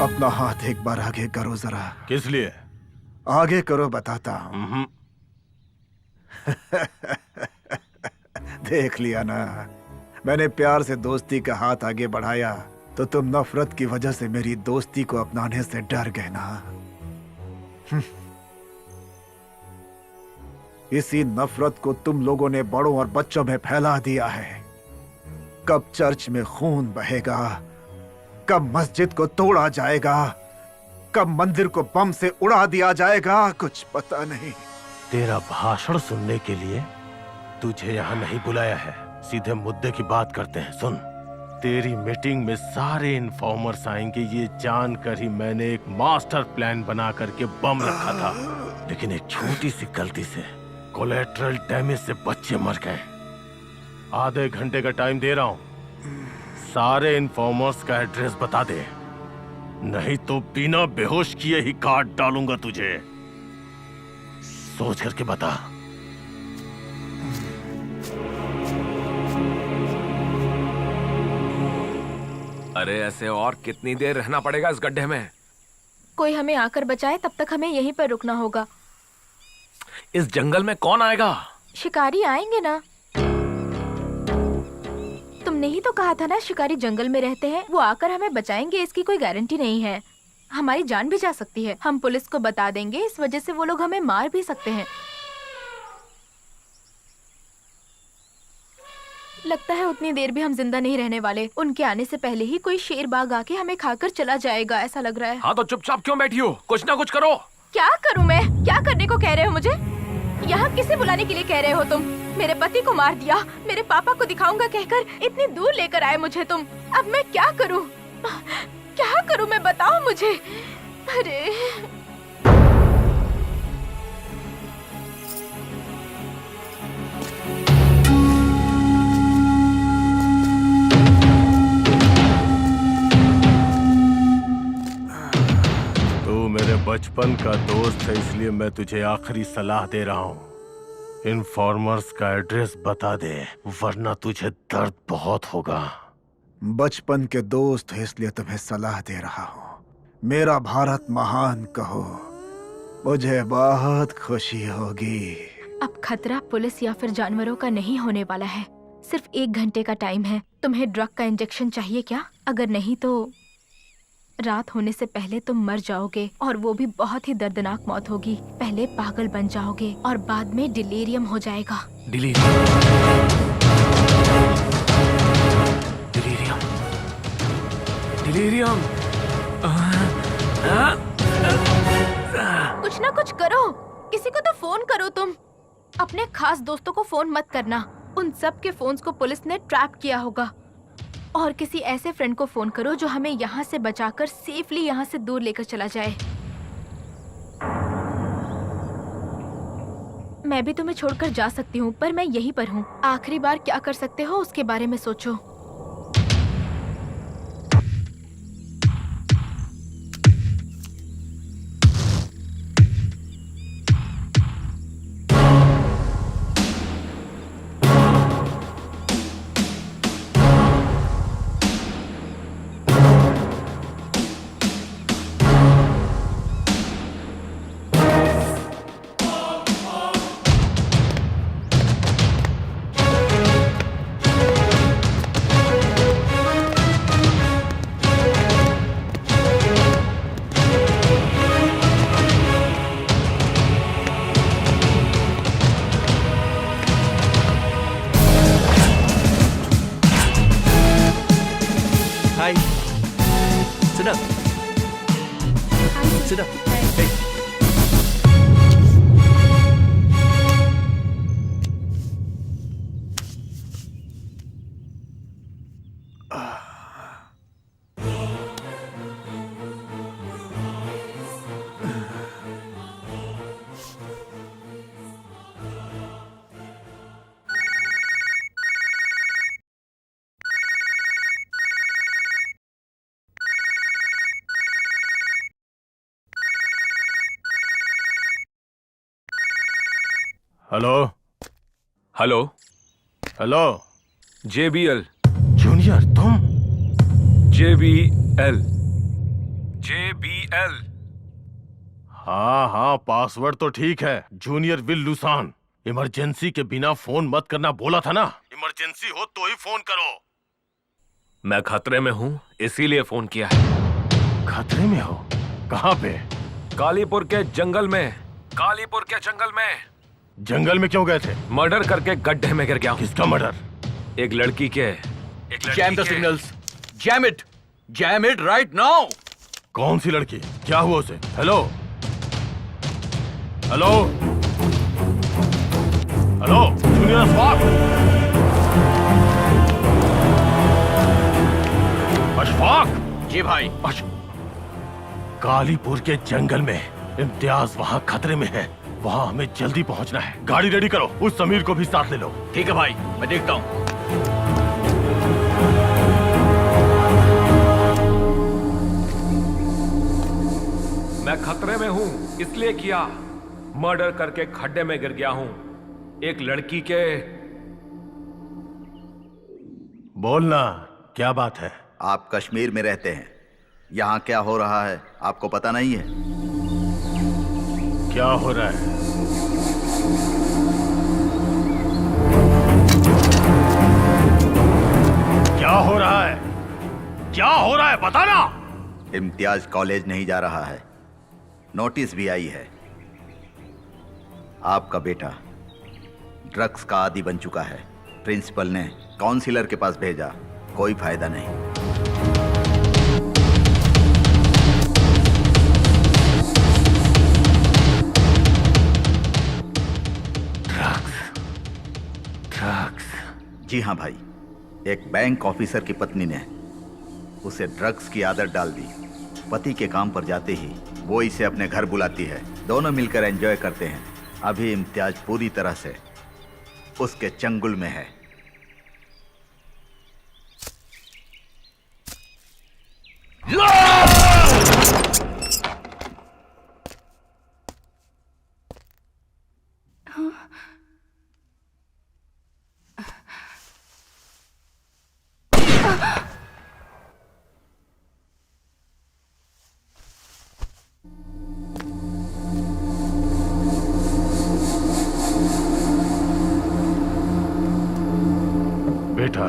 S1: अपना हाथ एक बार आगे करो जरा।
S11: किस लिए?
S1: आगे करो, बताता हूं। देख लिया ना, मैंने प्यार से दोस्ती का हाथ आगे बढ़ाया तो तुम नफरत की वजह से मेरी दोस्ती को अपनाने से डर गए ना। इसी नफरत को तुम लोगों ने बड़ों और बच्चों में फैला दिया है। कब चर्च में खून बहेगा, कब मस्जिद को तोड़ा जाएगा, कब मंदिर को बम से उड़ा दिया जाएगा, कुछ पता नहीं।
S11: तेरा भाषण सुनने के लिए तुझे यहाँ नहीं बुलाया है, सीधे मुद्दे की बात करते हैं। सुन, तेरी मीटिंग में सारे इन्फॉर्मर्स आएंगे ये जानकर ही मैंने एक मास्टर प्लान बना करके बम रखा था, लेकिन एक छोटी सी गलती से कोलेट्रल डैमेज से बच्चे मर गए। आधे घंटे का टाइम दे रहा हूँ, सारे इन्फॉर्मर्स का एड्रेस बता दे, नहीं तो बिना बेहोश किए ही काट डालूंगा तुझे। सोच करके बता।
S6: अरे ऐसे और कितनी देर रहना पड़ेगा इस गड्ढे में?
S2: कोई हमें आकर बचाए, तब तक हमें यहीं पर रुकना होगा।
S6: इस जंगल में कौन आएगा?
S2: शिकारी आएंगे ना। तुमने ही तो कहा था ना शिकारी जंगल में रहते हैं, वो आकर हमें बचाएंगे, इसकी कोई गारंटी नहीं है। हमारी जान भी जा सकती है। हम पुलिस को बता देंगे, इस वजह से वो लोग हमें मार भी सकते हैं। लगता है उतनी देर भी हम जिंदा नहीं रहने वाले। उनके आने से पहले ही कोई शेर बाग आके हमें खाकर चला जाएगा, ऐसा लग रहा है।
S6: हाँ तो चुपचाप क्यों बैठी हो? कुछ ना कुछ करो।
S2: क्या करूं मैं? क्या करने को कह रहे हो मुझे? यहाँ किसे बुलाने के लिए कह रहे हो तुम? मेरे पति को मार दिया, मेरे पापा को दिखाऊंगा कहकर इतनी दूर लेकर आए मुझे तुम। अब मैं क्या करूं? क्या करूं मैं, बताओ मुझे। अरे
S11: तू मेरे बचपन का दोस्त है, इसलिए मैं तुझे आखिरी सलाह दे रहा हूँ। इन्फॉर्मर्स का एड्रेस बता दे, वरना तुझे दर्द बहुत होगा।
S1: बचपन के दोस्त है इसलिए तुम्हें सलाह दे रहा हूँ। मेरा भारत महान कहो, मुझे बहुत खुशी होगी।
S2: अब खतरा पुलिस या फिर जानवरों का नहीं होने वाला है। सिर्फ 1 घंटे का टाइम है। तुम्हें ड्रग का इंजेक्शन चाहिए क्या? अगर नहीं तो रात होने से पहले तुम मर जाओगे, और वो भी बहुत ही दर्दनाक मौत होगी। पहले पागल बन जाओगे और बाद में डिलीरियम हो जाएगा।
S6: डिलीरियम।
S2: कुछ ना कुछ करो, किसी को तो फोन करो तुम। अपने खास दोस्तों को फोन मत करना, उन सब के फोन्स को पुलिस ने ट्रैप किया होगा। और किसी ऐसे फ्रेंड को फोन करो जो हमें यहाँ से बचाकर सेफली यहाँ से दूर लेकर चला जाए। मैं भी तुम्हें छोड़कर जा सकती हूँ, पर मैं यहीं पर हूँ। आखिरी बार क्या कर सकते हो उसके बारे में सोचो।
S4: सीधा। Hey.
S11: Hello
S6: hello
S11: hello
S6: JBL
S11: junior, तुम?
S6: JBL
S11: हाँ हाँ, पासवर्ड तो ठीक है, जूनियर विल लुसान। इमरजेंसी के बिना फोन मत करना बोला था ना। इमरजेंसी हो तो ही फोन करो।
S6: मैं खतरे में हूँ, इसीलिए फोन किया है।
S11: खतरे में हो? कहाँ पे?
S6: कालीपुर के जंगल में। कालीपुर के जंगल में।
S11: जंगल में क्यों गए थे?
S6: मर्डर करके गड्ढे में गिर गया हूँ।
S11: किसका मर्डर?
S6: एक लड़की के।
S4: Jam the signals. Jam it. Jam it right now.
S11: कौन सी लड़की? क्या हुआ उसे? Hello hello hello, junior Ashfaq. Ashfaq.
S4: जी भाई।
S11: कालीपुर के जंगल में इम्तियाज वहाँ खतरे में है। वहाँ हमें जल्दी पहुँचना है। गाड़ी रेडी करो, उस समीर को भी साथ ले लो।
S4: ठीक है भाई, मैं देखता हूँ।
S6: मैं खतरे में हूँ, इसलिए किया। मर्डर करके खड्डे में गिर गया हूँ। एक लड़की के।
S11: बोलना, क्या बात है?
S9: आप कश्मीर में रहते हैं, यहाँ क्या हो रहा है आपको पता नहीं है?
S11: क्या हो रहा है? क्या हो रहा है? क्या हो रहा है बताना।
S9: इम्तियाज कॉलेज नहीं जा रहा है, नोटिस भी आई है। आपका बेटा ड्रग्स का आदी बन चुका है। प्रिंसिपल ने काउंसिलर के पास भेजा, कोई फायदा नहीं।
S11: ड्रग्स?
S9: जी हाँ भाई, एक बैंक ऑफिसर की पत्नी ने उसे ड्रग्स की आदत डाल दी। पति के काम पर जाते ही वो इसे अपने घर बुलाती है, दोनों मिलकर एंजॉय करते हैं। अभी इम्तियाज पूरी तरह से उसके चंगुल में है।
S11: बेटा,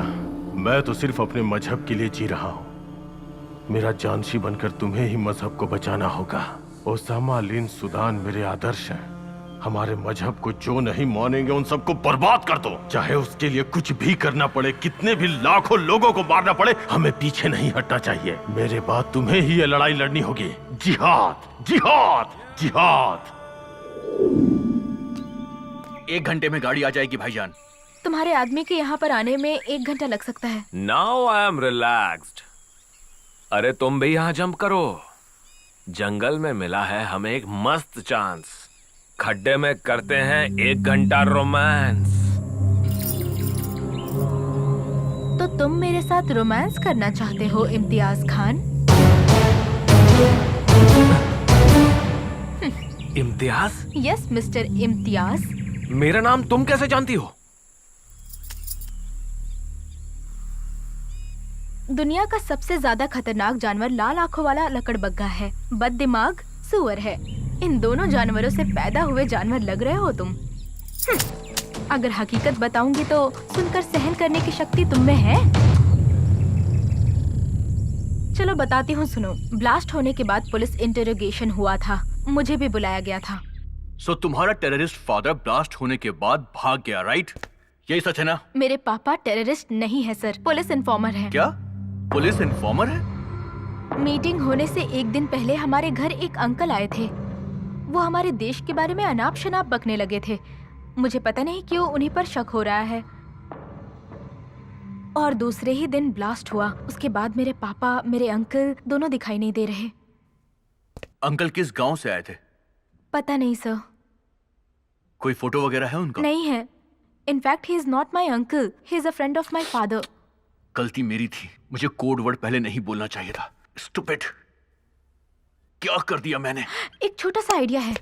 S11: मैं तो सिर्फ अपने मजहब के लिए जी रहा हूँ। मेरा जानशी बनकर तुम्हें ही मजहब को बचाना होगा। ओसामा बिन सुदान मेरे आदर्श हैं। हमारे मजहब को जो नहीं मानेंगे उन सबको बर्बाद कर दो। चाहे उसके लिए कुछ भी करना पड़े, कितने भी लाखों लोगों को मारना पड़े, हमें पीछे नहीं हटना चाहिए। मेरे बाद तुम्हें ही ये लड़ाई लड़नी होगी। जिहाद, जिहाद, जिहाद।
S4: 1 घंटे में गाड़ी आ जाएगी भाईजान।
S2: तुम्हारे आदमी के यहाँ पर आने में 1 घंटा लग सकता है।
S6: Now I am relaxed. अरे तुम भी यहाँ जंप करो। जंगल में मिला है हमें एक मस्त चांस। खड्डे में करते हैं 1 घंटा रोमांस।
S2: तो तुम मेरे साथ रोमांस करना चाहते हो इम्तियाज खान?
S6: इम्तियाज?
S2: Yes mister Imtiaz.
S6: मेरा नाम तुम कैसे जानती हो?
S2: दुनिया का सबसे ज्यादा खतरनाक जानवर लाल आंखों वाला लकड़बग्गा है, बददिमाग सूअर है। इन दोनों जानवरों से पैदा हुए जानवर लग रहे हो तुम। अगर हकीकत बताऊंगी तो सुनकर सहन करने की शक्ति तुम में है? चलो बताती हूँ, सुनो। ब्लास्ट होने के बाद पुलिस इंटरोगेशन हुआ था, मुझे भी बुलाया गया था।
S4: सो तुम्हारा टेररिस्ट फादर ब्लास्ट होने के बाद भाग गया, राइट? यही सच है ना?
S2: मेरे पापा टेररिस्ट नहीं है सर, पुलिस इन्फॉर्मर है।
S4: क्या? पुलिस इन्फॉर्मर है?
S2: मीटिंग होने से एक दिन पहले हमारे घर एक अंकल आए थे। वो हमारे देश के बारे में अनाप शनाप बकने लगे थे। मुझे पता नहीं क्यों उन्हीं पर शक हो रहा है। और दूसरे ही दिन ब्लास्ट हुआ। उसके बाद मेरे पापा, मेरे अंकल दोनों दिखाई नहीं दे रहे।
S4: अंकल किस गांव से आए थे?
S2: पता नहीं सर।
S4: कोई फोटो वगैरह है उनका?
S2: नहीं है। In fact he is not my uncle, he is a friend of my father.
S4: गलती मेरी थी, मुझे कोड वर्ड पहले नहीं बोलना चाहिए था। स्टूपिड, क्या कर दिया मैंने?
S2: एक छोटा सा आइडिया है।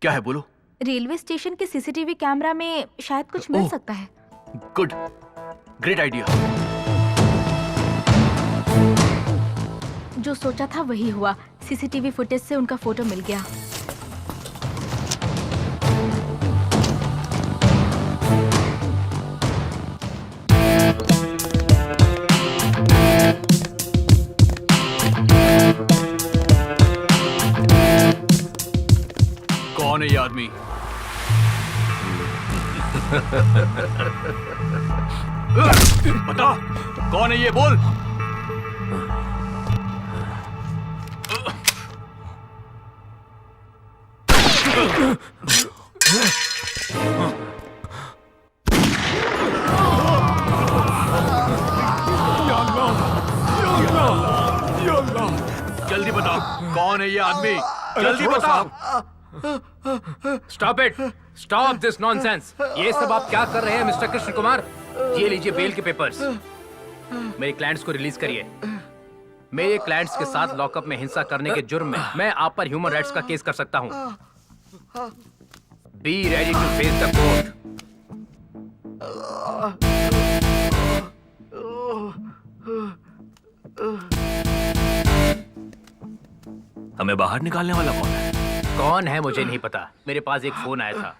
S4: क्या है, बोलो।
S2: रेलवे स्टेशन के सीसीटीवी कैमरा में शायद कुछ मिल सकता है।
S4: Good, great idea.
S2: जो सोचा था वही हुआ। सीसीटीवी फुटेज से उनका फोटो मिल गया।
S4: कौन है ये आदमी? बता, कौन है ये, बोल। जल्दी बता, कौन है ये आदमी? जल्दी बता।
S10: Stop it, stop this nonsense. ये सब आप क्या कर रहे हैं मिस्टर कृष्ण कुमार? ये लीजिए बेल के पेपर्स। मेरे क्लाइंट्स को रिलीज करिए। मेरे क्लाइंट्स के साथ लॉकअप में हिंसा करने के जुर्म में मैं आप पर ह्यूमन राइट्स का केस कर सकता हूं। Be ready to face the court.
S6: हमें बाहर निकालने वाला कौन है?
S10: कौन है मुझे नहीं पता। मेरे पास एक फोन आया था।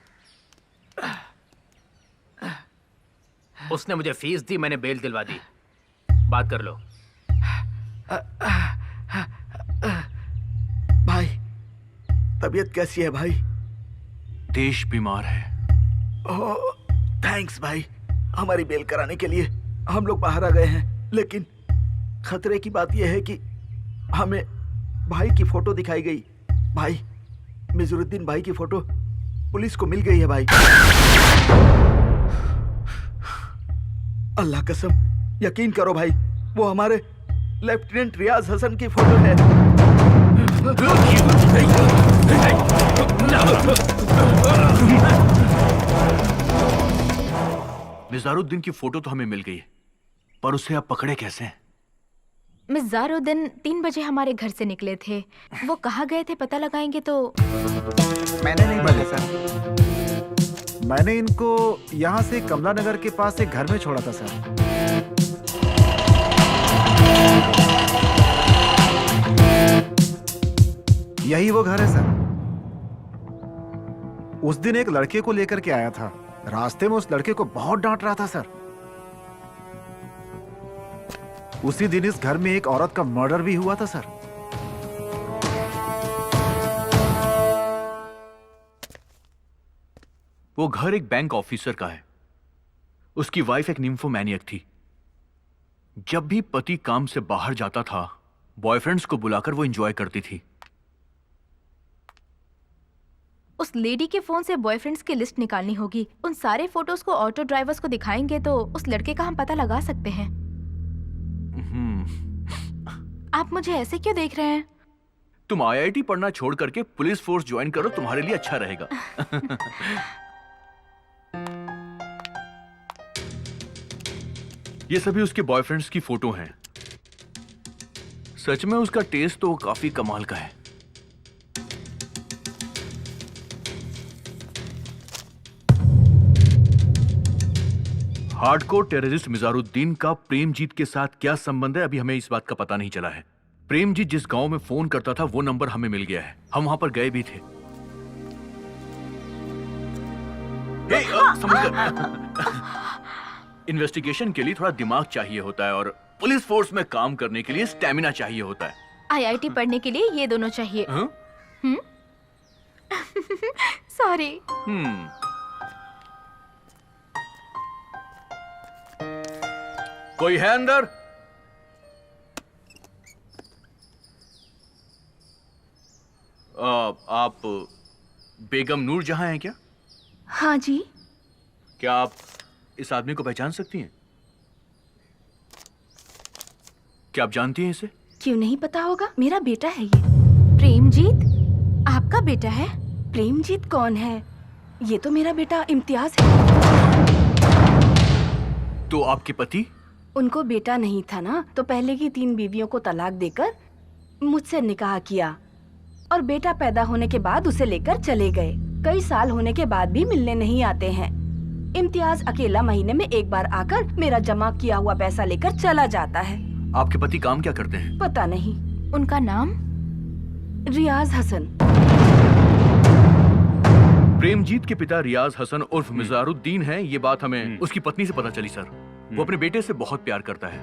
S10: उसने मुझे फीस दी, मैंने बेल दिलवा दी। बात कर लो।
S1: भाई, तबीयत कैसी है भाई?
S4: देश बीमार है।
S1: ओह, थैंक्स भाई। हमारी बेल कराने के लिए हम लोग बाहर आ गए हैं, लेकिन खतरे की बात यह है कि हमें भाई की फोटो दिखाई गई। भाई, मिजरुद्दीन भाई की फोटो पुलिस को मिल गई है भाई। अल्लाह कसम, यकीन करो भाई, वो हमारे लेफ्टिनेंट रियाज हसन की फोटो है।
S4: मिजारुद्दीन की फोटो तो हमें मिल गई है, पर उसे आप पकड़े कैसे?
S2: मिजारुद्दीन 3 बजे हमारे घर से निकले थे। वो कहाँ गए थे पता लगाएंगे तो।
S1: मैंने नहीं पता सर। मैंने इनको यहाँ से कमला नगर के पास एक घर में छोड़ा था सर। यही वो घर है सर। उस दिन एक लड़के को लेकर के आया था। रास्ते में उस लड़के को बहुत डांट रहा था सर। उसी दिन इस घर में एक औरत का मर्डर भी हुआ था सर।
S4: वो घर एक बैंक ऑफिसर का है। उसकी वाइफ एक निम्फोमैनियक थी। जब भी पति काम से बाहर जाता था, बॉयफ्रेंड्स को बुलाकर वो एंजॉय करती थी।
S2: उस लेडी के फोन से बॉयफ्रेंड्स की लिस्ट निकालनी होगी। उन सारे फोटोज को ऑटो ड्राइवर्स को दिखाएंगे तो उस लड़के का हम पता लगा सकते हैं। आप मुझे ऐसे क्यों देख रहे हैं?
S4: तुम आईआईटी पढ़ना छोड़ करके पुलिस फोर्स ज्वाइन करो, तुम्हारे लिए अच्छा रहेगा। ये सभी उसके बॉयफ्रेंड्स की फोटो हैं। सच में उसका टेस्ट तो काफी कमाल का है। हार्डकोर टेररिस्ट मिजारुद्दीन का प्रेमजीत के साथ क्या संबंध है, अभी हमें इस बात का पता नहीं चला है। प्रेमजीत जिस गांव में फोन करता था वो नंबर हमें मिल गया है। हम वहां पर गए भी थे। इन्वेस्टिगेशन के लिए थोड़ा दिमाग चाहिए होता है और पुलिस फोर्स में काम करने के लिए स्टेमिना चाहिए होता है।
S2: आईआईटी पढ़ने के लिए ये दोनों चाहिए। सॉरी।
S4: कोई है अंदर? आप बेगम नूर जहां हैं क्या?
S5: हाँ जी।
S4: क्या आप इस आदमी को पहचान सकती हैं? क्या आप जानती हैं इसे?
S5: क्यों नहीं पता होगा, मेरा बेटा है ये।
S2: प्रेमजीत आपका बेटा है?
S5: प्रेमजीत कौन है? ये तो मेरा बेटा इम्तियाज है।
S4: तो आपके पति?
S5: उनको बेटा नहीं था ना, तो पहले की 3 बीवियों को तलाक देकर मुझसे निकाह किया और बेटा पैदा होने के बाद उसे लेकर चले गए। कई साल होने के बाद भी मिलने नहीं आते हैं। इम्तियाज अकेला महीने में एक बार आकर मेरा जमा किया हुआ पैसा लेकर चला जाता है।
S4: आपके पति काम क्या करते हैं?
S5: पता नहीं।
S2: उनका नाम?
S5: रियाज हसन।
S4: प्रेमजीत के पिता रियाज हसन उर्फ मिजारुद्दीन हैं। ये बात हमें उसकी पत्नी से पता चली सर। वो अपने बेटे से बहुत प्यार करता है।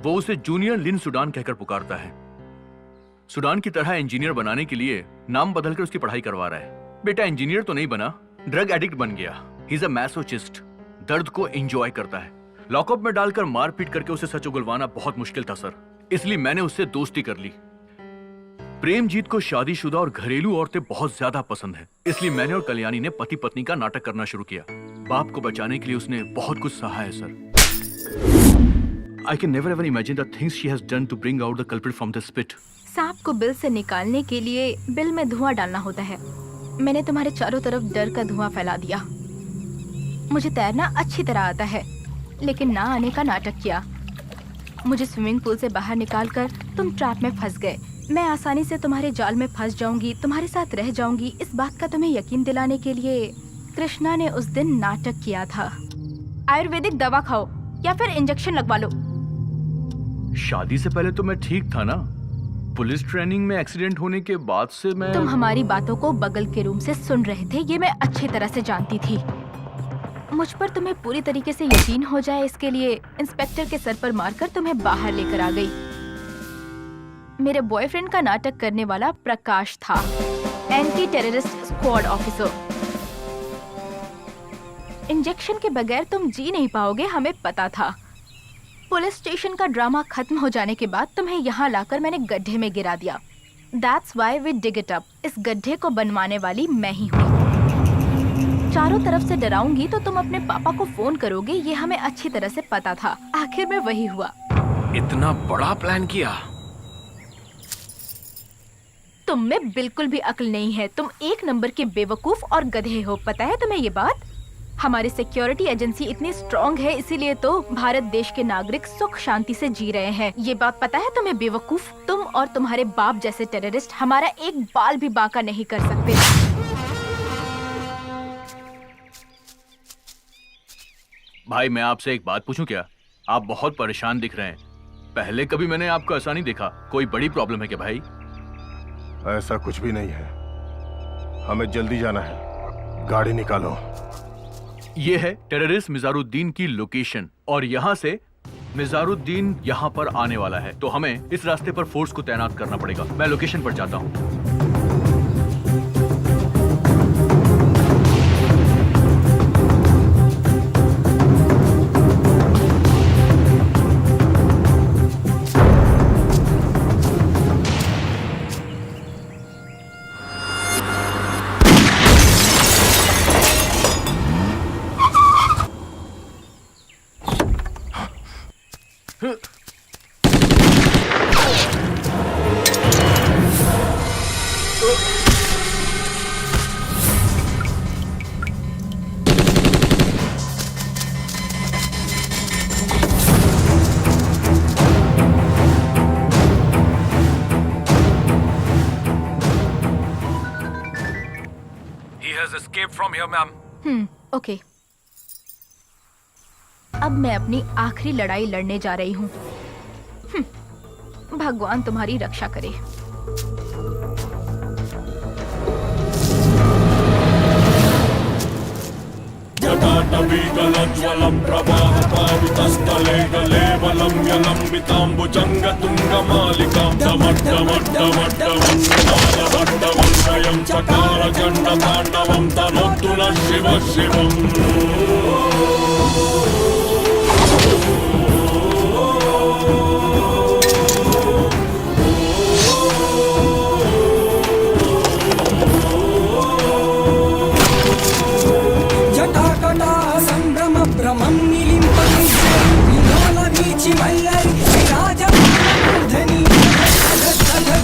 S4: वो उसे जूनियर लिन सुडान कहकर पुकारता है। सुडान की तरह इंजीनियर बनाने के लिए नाम बदलकर उसकी पढ़ाई करवा रहा है। बेटा इंजीनियर तो नहीं बना, ड्रग एडिक्ट बन गया। ही इज अ मैसोचिस्ट। दर्द को एंजॉय करता है। लॉकअप में डालकर मारपीट करके उसे सच उगलवाना बहुत मुश्किल था सर, इसलिए मैंने उससे दोस्ती कर ली। प्रेमजीत को शादीशुदा और घरेलू औरतें बहुत ज्यादा पसंद है, इसलिए मैंने और कल्याणी ने पति पत्नी का नाटक करना शुरू किया। बाप को बचाने के लिए उसने बहुत कुछ सहा है sir. I can never ever imagine the things she has done to bring out the culprit from the spit.
S2: सांप को बिल से निकालने के लिए बिल में धुआं डालना होता है। मैंने तुम्हारे चारों तरफ डर का धुआं फैला दिया। मुझे तैरना अच्छी तरह आता है, लेकिन ना आने का नाटक किया। मुझे स्विमिंग पूल से बाहर निकालकर तुम ट्रैप में फंस गए। मैं आसानी से तुम्हारे जाल में फंस जाऊंगी, तुम्हारे साथ रह जाऊंगी, इस बात का तुम्हें यकीन दिलाने के लिए कृष्णा ने उस दिन नाटक किया था। आयुर्वेदिक दवा खाओ या फिर इंजेक्शन लगवा लो।
S4: शादी से पहले तो मैं ठीक था ना। पुलिस ट्रेनिंग में एक्सीडेंट होने के बाद से मैं...
S2: तुम हमारी बातों को बगल के रूम से सुन रहे थे, ये मैं अच्छी तरह से जानती थी। मुझ पर तुम्हें पूरी तरीके से यकीन हो जाए, इसके लिए इंस्पेक्टर के सर पर मारकर तुम्हें बाहर लेकर आ गई। मेरे बॉयफ्रेंड का नाटक करने वाला प्रकाश था, anti terrorist squad officer. Injection के बगैर तुम जी नहीं पाओगे, हमें पता था। पुलिस स्टेशन का ड्रामा खत्म हो जाने के बाद तुम्हें यहाँ लाकर मैंने गड्ढे में गिरा दिया। That's why we dig it up. इस गड्ढे को बनवाने वाली मैं ही हूँ। चारों तरफ से डराऊंगी तो तुम अपने पापा को फोन करोगे, ये हमें अच्छी तरह से पता था। आखिर में वही हुआ।
S6: इतना बड़ा प्लान किया?
S2: तुम में बिल्कुल भी अक्ल नहीं है। तुम एक नंबर के बेवकूफ और गधे हो, पता है तुम्हें ये बात? हमारी सिक्योरिटी एजेंसी इतनी स्ट्रॉन्ग है, इसीलिए तो भारत देश के नागरिक सुख शांति से जी रहे हैं। ये बात पता है तुम्हें बेवकूफ? तुम और तुम्हारे बाप जैसे टेररिस्ट हमारा एक बाल भी बांका नहीं कर सकते।
S4: भाई मैं आपसे एक बात पूछूं क्या? आप बहुत परेशान दिख रहे हैं। पहले कभी मैंने आपको ऐसा नहीं देखा। कोई बड़ी प्रॉब्लम है क्या भाई?
S7: ऐसा कुछ भी नहीं है। हमें जल्दी जाना है, गाड़ी निकालो।
S4: ये है टेररिस्ट मिजारुद्दीन की लोकेशन और यहाँ से मिजारुद्दीन यहाँ पर आने वाला है, तो हमें इस रास्ते पर फोर्स को तैनात करना पड़ेगा। मैं लोकेशन पर जाता हूँ।
S6: From here, ma'am.
S2: ओके। अब मैं अपनी आखिरी लड़ाई लड़ने जा रही हूँ। भगवान तुम्हारी रक्षा करे।
S12: जटाटवीगलज्ज्वलं प्रवाहपावितस्थले गलेवलं यलम्बिताम्बुजङ्गतुङ्गमालिकां डमड्डमड्डमड्डमड्डमड्डमड्डमण्डयं चकारचण्डताण्डवं तनोतु नः शिवः शिवम्।
S13: మంచి వల్లరి విరాజమానమూర్ధని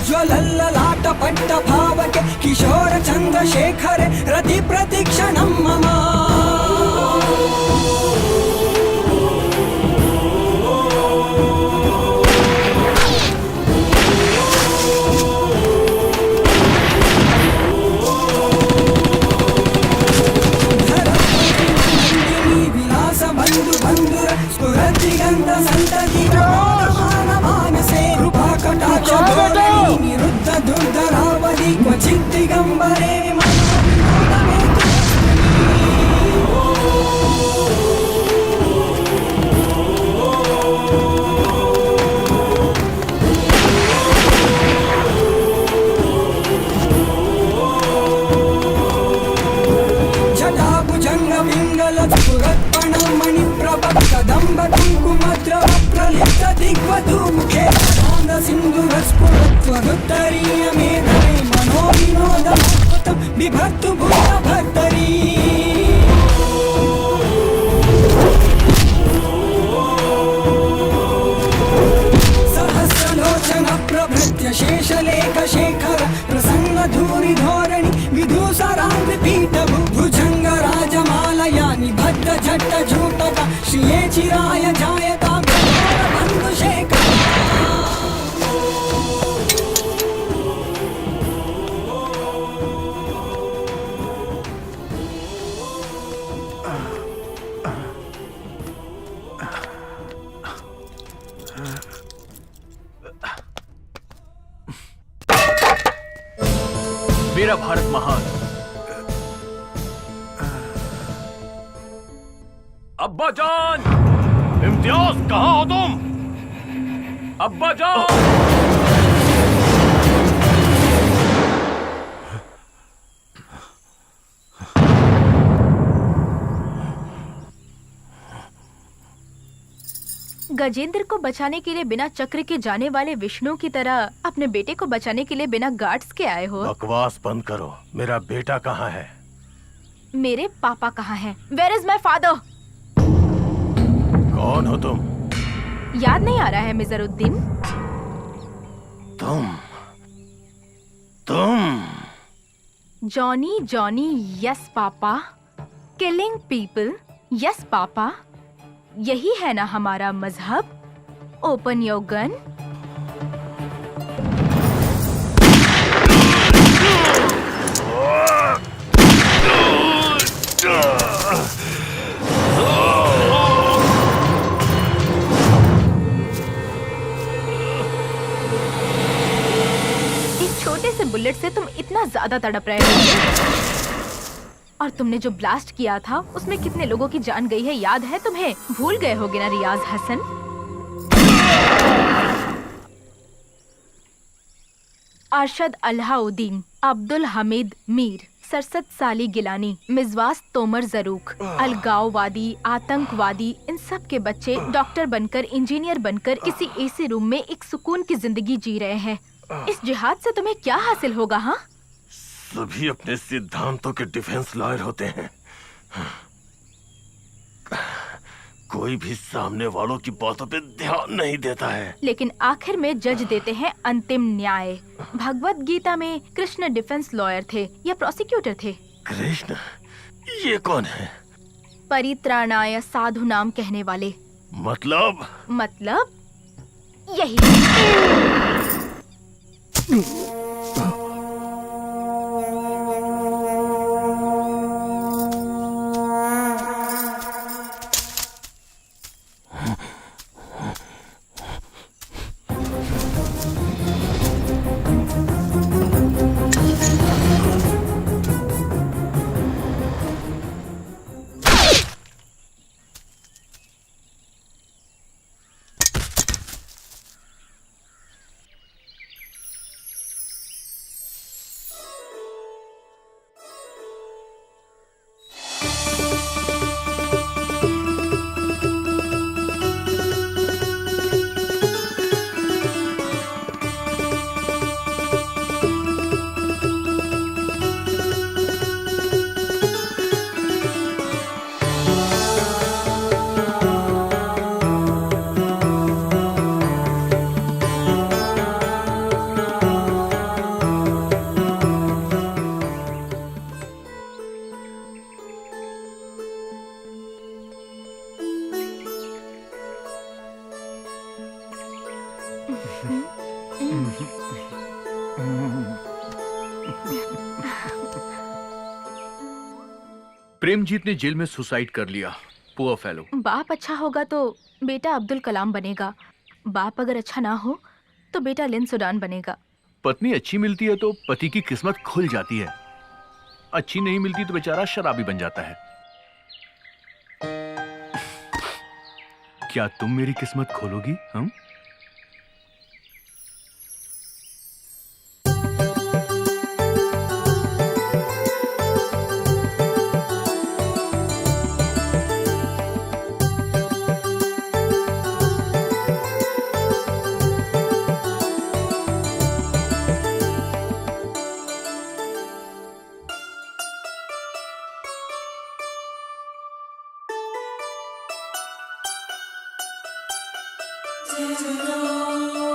S13: జ్వలల్లలాట పట్ట భావకే కిశోర చంద్రశేఖర రతి ప్రతిక్షణం మమ స్ఫురతిగంధ సంతతి మానసే కృపా కటాక్ష నిరుద్ధ దుర్ధరావధి క్వచిత్ దిగంబరే జటాభుజంగ వింగళ స్ఫురత్పణ మణి ప్రభ కదంబ కుంకుమద్రవ ప్రలిప్త దిగ్వధూముఖే ఆనంద సింధుర స్ఫురత్వరుత్తరీయ మేధవే మనో వినోదమద్భుతం బిభర్తు భూత భర్తరీ సహస్రలోచన ప్రభృత్య శేషలేఖ శేఖర ప్రసన్న ధూరి ధోరణి విధూసరాంగ్రి పీఠ భుజంగ రాజమాలయా నిబద్ధ జట్ట జూటక శ్రిये చిరాయ జాయతా బంధు శేఖర
S4: मेरा भारत महान।
S6: अब्बा जान, इम्तियाज कहाँ हो तुम? अब्बा जान।
S2: गजेंद्र को बचाने के लिए बिना चक्र के जाने वाले विष्णु की तरह अपने बेटे को बचाने के लिए बिना गार्ड्स के आए हो।
S11: बकवास बंद करो। मेरा बेटा कहाँ है?
S2: मेरे पापा कहाँ हैं? Where is my father?
S11: कौन हो तुम?
S2: याद नहीं आ रहा है मिजरुद्दीन?
S11: तुम
S2: Johnny Johnny yes papa, killing people yes papa, यही है ना हमारा मजहब? Open your gun. इस छोटे से बुलेट से तुम इतना ज्यादा तड़प रहे हो। और तुमने जो ब्लास्ट किया था उसमें कितने लोगों की जान गई है याद है तुम्हें? भूल गए होगे ना रियाज हसन? अरशद अल्लाउद्दीन, अब्दुल हमीद मीर, सरसद साली गिलानी, मिजवास तोमर जरूक, अलगाववादी, आतंकवादी, इन सब के बच्चे डॉक्टर बनकर, इंजीनियर बनकर किसी एसी रूम में एक सुकून की जिंदगी जी रहे हैं। इस जिहाद से तुम्हें क्या हासिल होगा? हाँ,
S11: सभी अपने सिद्धांतों के डिफेंस लॉयर होते हैं। कोई भी सामने वालों की बातों पे ध्यान नहीं देता है।
S2: लेकिन आखिर में जज देते हैं अंतिम न्याय। भगवत गीता में कृष्ण डिफेंस लॉयर थे या प्रोसिक्यूटर थे?
S11: कृष्ण? ये कौन है?
S2: परित्राणाय साधु नाम कहने वाले।
S11: मतलब
S2: यही।
S4: प्रेमजीत ने जेल में सुसाइड कर लिया। Poor fellow.
S2: बाप अच्छा होगा तो बेटा अब्दुल कलाम बनेगा, बाप अगर अच्छा ना हो तो बेटा लिन सुडान बनेगा।
S4: पत्नी अच्छी मिलती है तो पति की किस्मत खुल जाती है, अच्छी नहीं मिलती तो बेचारा शराबी बन जाता है। क्या तुम मेरी किस्मत खोलोगी? हम
S13: Tsunami.